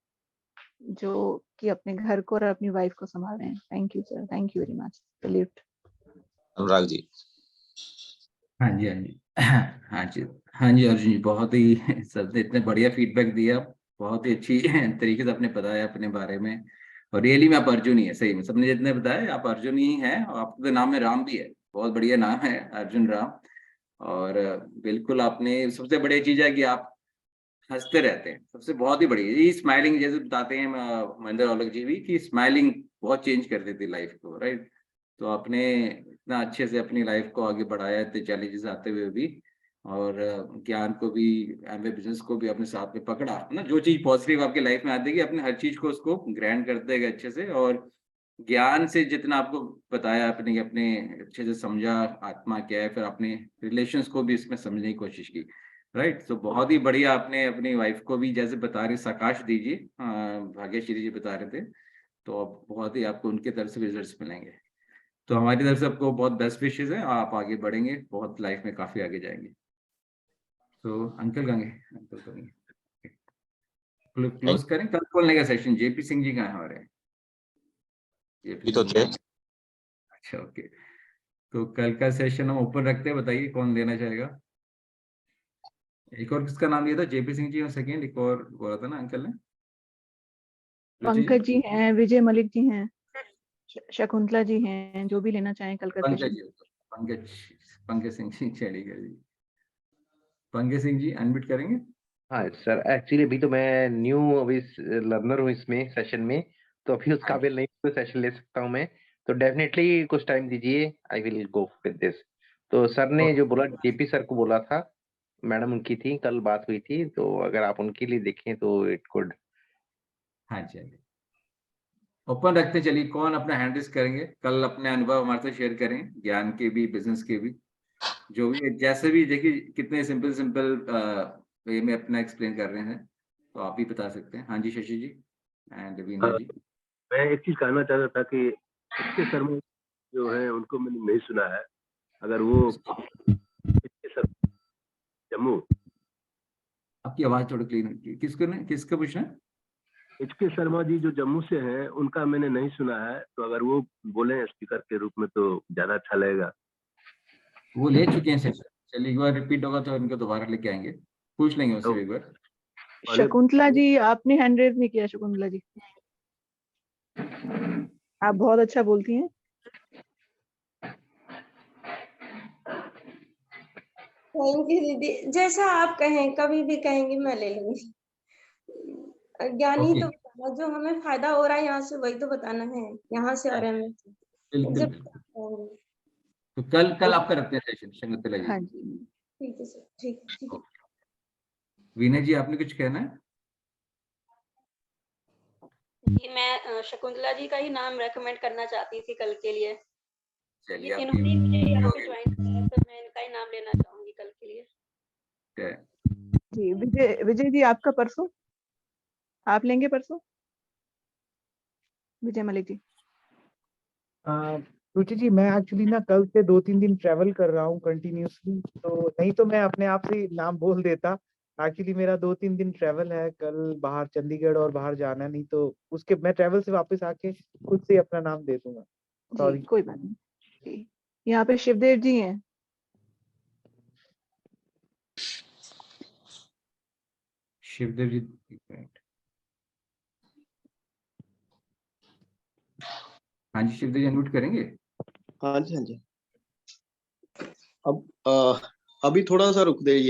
जो कि अपने घर को और अपनी वाइफ को संभाल रहे हैं। Thank you sir, thank you very much. Salute. Anurag ji. हाँ जी हाँ जी अर्जुन जी, बहुत ही सबने इतने बढ़िया फीडबैक दिया, बहुत ही अच्छी तरीके से आपने बताया अपने बारे में। और रियली में आप अर्जुन ही है, सही में सबने जितने बताया आप अर्जुन ही हैं। और आपके नाम में राम भी है, बहुत बढ़िया नाम है अर्जुन राम। और बिल्कुल आपने, सबसे बड़ी चीज है कि आप हंसते रहते हैं, सबसे बहुत ही बढ़िया ये स्माइलिंग, जैसे बताते हैं महेंद्र औलख जी भी कि स्माइलिंग बहुत चेंज कर देती लाइफ को, राइट। तो आपने इतना अच्छे से अपनी लाइफ को आगे बढ़ाया इतने चैलेंजेस आते हुए भी, और ज्ञान को भी, एमबीए बिजनेस को भी अपने साथ में पकड़ा ना। जो चीज पॉजिटिव आपकी लाइफ में आती है अपने हर चीज को उसको ग्रैंड करते गए अच्छे से, और ज्ञान से जितना आपको बताया आपने, अपने अच्छे से समझा आत्मा क्या है, फिर अपने रिलेशंस को भी इसमें समझने की कोशिश की, राइट। तो बहुत ही बढ़िया। आपने अपनी वाइफ को भी जैसे बता रहे साकाश दीजिए, भाग्यश्री जी बता रहे थे, तो अब बहुत ही आपको उनके तरफ से रिजल्ट्स मिलेंगे। तो हमारी तरफ से आपको बहुत बेस्ट विशेज है, आप आगे बढ़ेंगे, बहुत लाइफ में काफी आगे जाएंगे। तो अंकल करेंगे क्लोज करें, कल खोलने का सेशन। जेपी सिंह जी कहाँ हमारे? जेपी तो थे। अच्छा, ओके। तो कल का सेशन हम ओपन रखते हैं, बताइए कौन देना चाहेगा? एक और किसका नाम दिया था? जेपी सिंह जी और सेकेंड एक और बोला था ना अंकल ने? पंकज जी हैं, विजय मलिक जी हैं, शकुंतला जी हैं, जो भी लेना चाहें कल का सेशन। पंकज सिंह जी, चलिएगा जी। पंकज सिंह जी अनम्यूट करेंगे? हाँ सर, एक्चुअली अभी तो मैं न्यू अभी लर्नर हूँ इसमें सेशन में, तो अभी उस काबिल नहीं तो सेशन ले सकता हूँ मैं। तो डेफिनेटली कुछ टाइम दीजिए, I will go with this. तो सर ने जो बोला, जेपी सर को बोला था, मैडम उनकी थी, कल बात हुई थी, तो अगर आप उनके लिए देखें तो इट कुड। हाँ चलिए ओपन रखते, चलिए कौन अपना हैंड रेज करेंगे? कल अपने अनुभव हमारे साथ शेयर करें, ज्ञान के भी, बिजनेस के भी, जो भी जैसे भी। देखिए कितने सिंपल वे में अपना एक्सप्लेन कर रहे हैं, तो आप भी बता सकते हैं। हाँ जी शशि जी एंड वीना जी। मैं एक चीज कहना चाहता था कि इसके शर्मा जो है उनको मैंने नहीं सुना है। अगर वो जम्मू, आपकी आवाज थोड़ी क्लीन, किसको पूछना है? एचके शर्मा जी जो जम्मू से हैं, उनका मैंने नहीं सुना है, तो अगर वो बोले स्पीकर के रूप में तो ज्यादा अच्छा लगेगा। वो ले चुके हैं सेशन, चलिए एक बार रिपीट होगा तो इनको दोबारा लेके आएंगे, पूछ लेंगे उससे एक बार। शकुंतला जी, आपने हैंड रेज नहीं किया। शकुंतला जी, आप बहुत अच्छा बोलती हैं। थैंक यू दीदी, जैसा आप कहें, कभी भी कहेंगे मैं ले लूंगी। ज्ञानी तो बताना, जो हमें फायदा हो रहा है यहाँ से वही तो बताना है, यहाँ से और एमए से। बिल्कुल। तो कल आपका रखते हैं सेशन शकुंतला जी। हाँ जी ठीक है सर, ठीक है। वीना जी आपने कुछ कहना है? जी, मैं शकुंतला जी का ही नाम रेकमेंड करना चाहती थी कल के लिए। चलिए इन्होंने मुझे यहाँ पे ज्वाइन किया, तो मैं इनका ही नाम लेना चाहूंगी कल के लिए। जी विजय जी, आपका परसों, आप लेंगे परसों? विजय मलिक जी। रुचि जी, मैं एक्चुअली ना कल से 2-3 दिन ट्रैवल कर रहा हूँ कंटिन्यूसली, तो नहीं तो मैं अपने आप से नाम बोल देता। एक्चुअली मेरा 2-3 दिन ट्रैवल है, कल बाहर चंडीगढ़ और बाहर जाना, नहीं तो उसके मैं ट्रैवल से वापस आके खुद से अपना नाम दे दूंगा। जी, कोई बात नहीं। यहाँ पे शिवदेव जी हैं। शिवदेव जी, हाँ जी शिवदेव जी अनम्यूट करेंगे? हाँ जी। अब अभी थोड़ा सा रुक जाइए।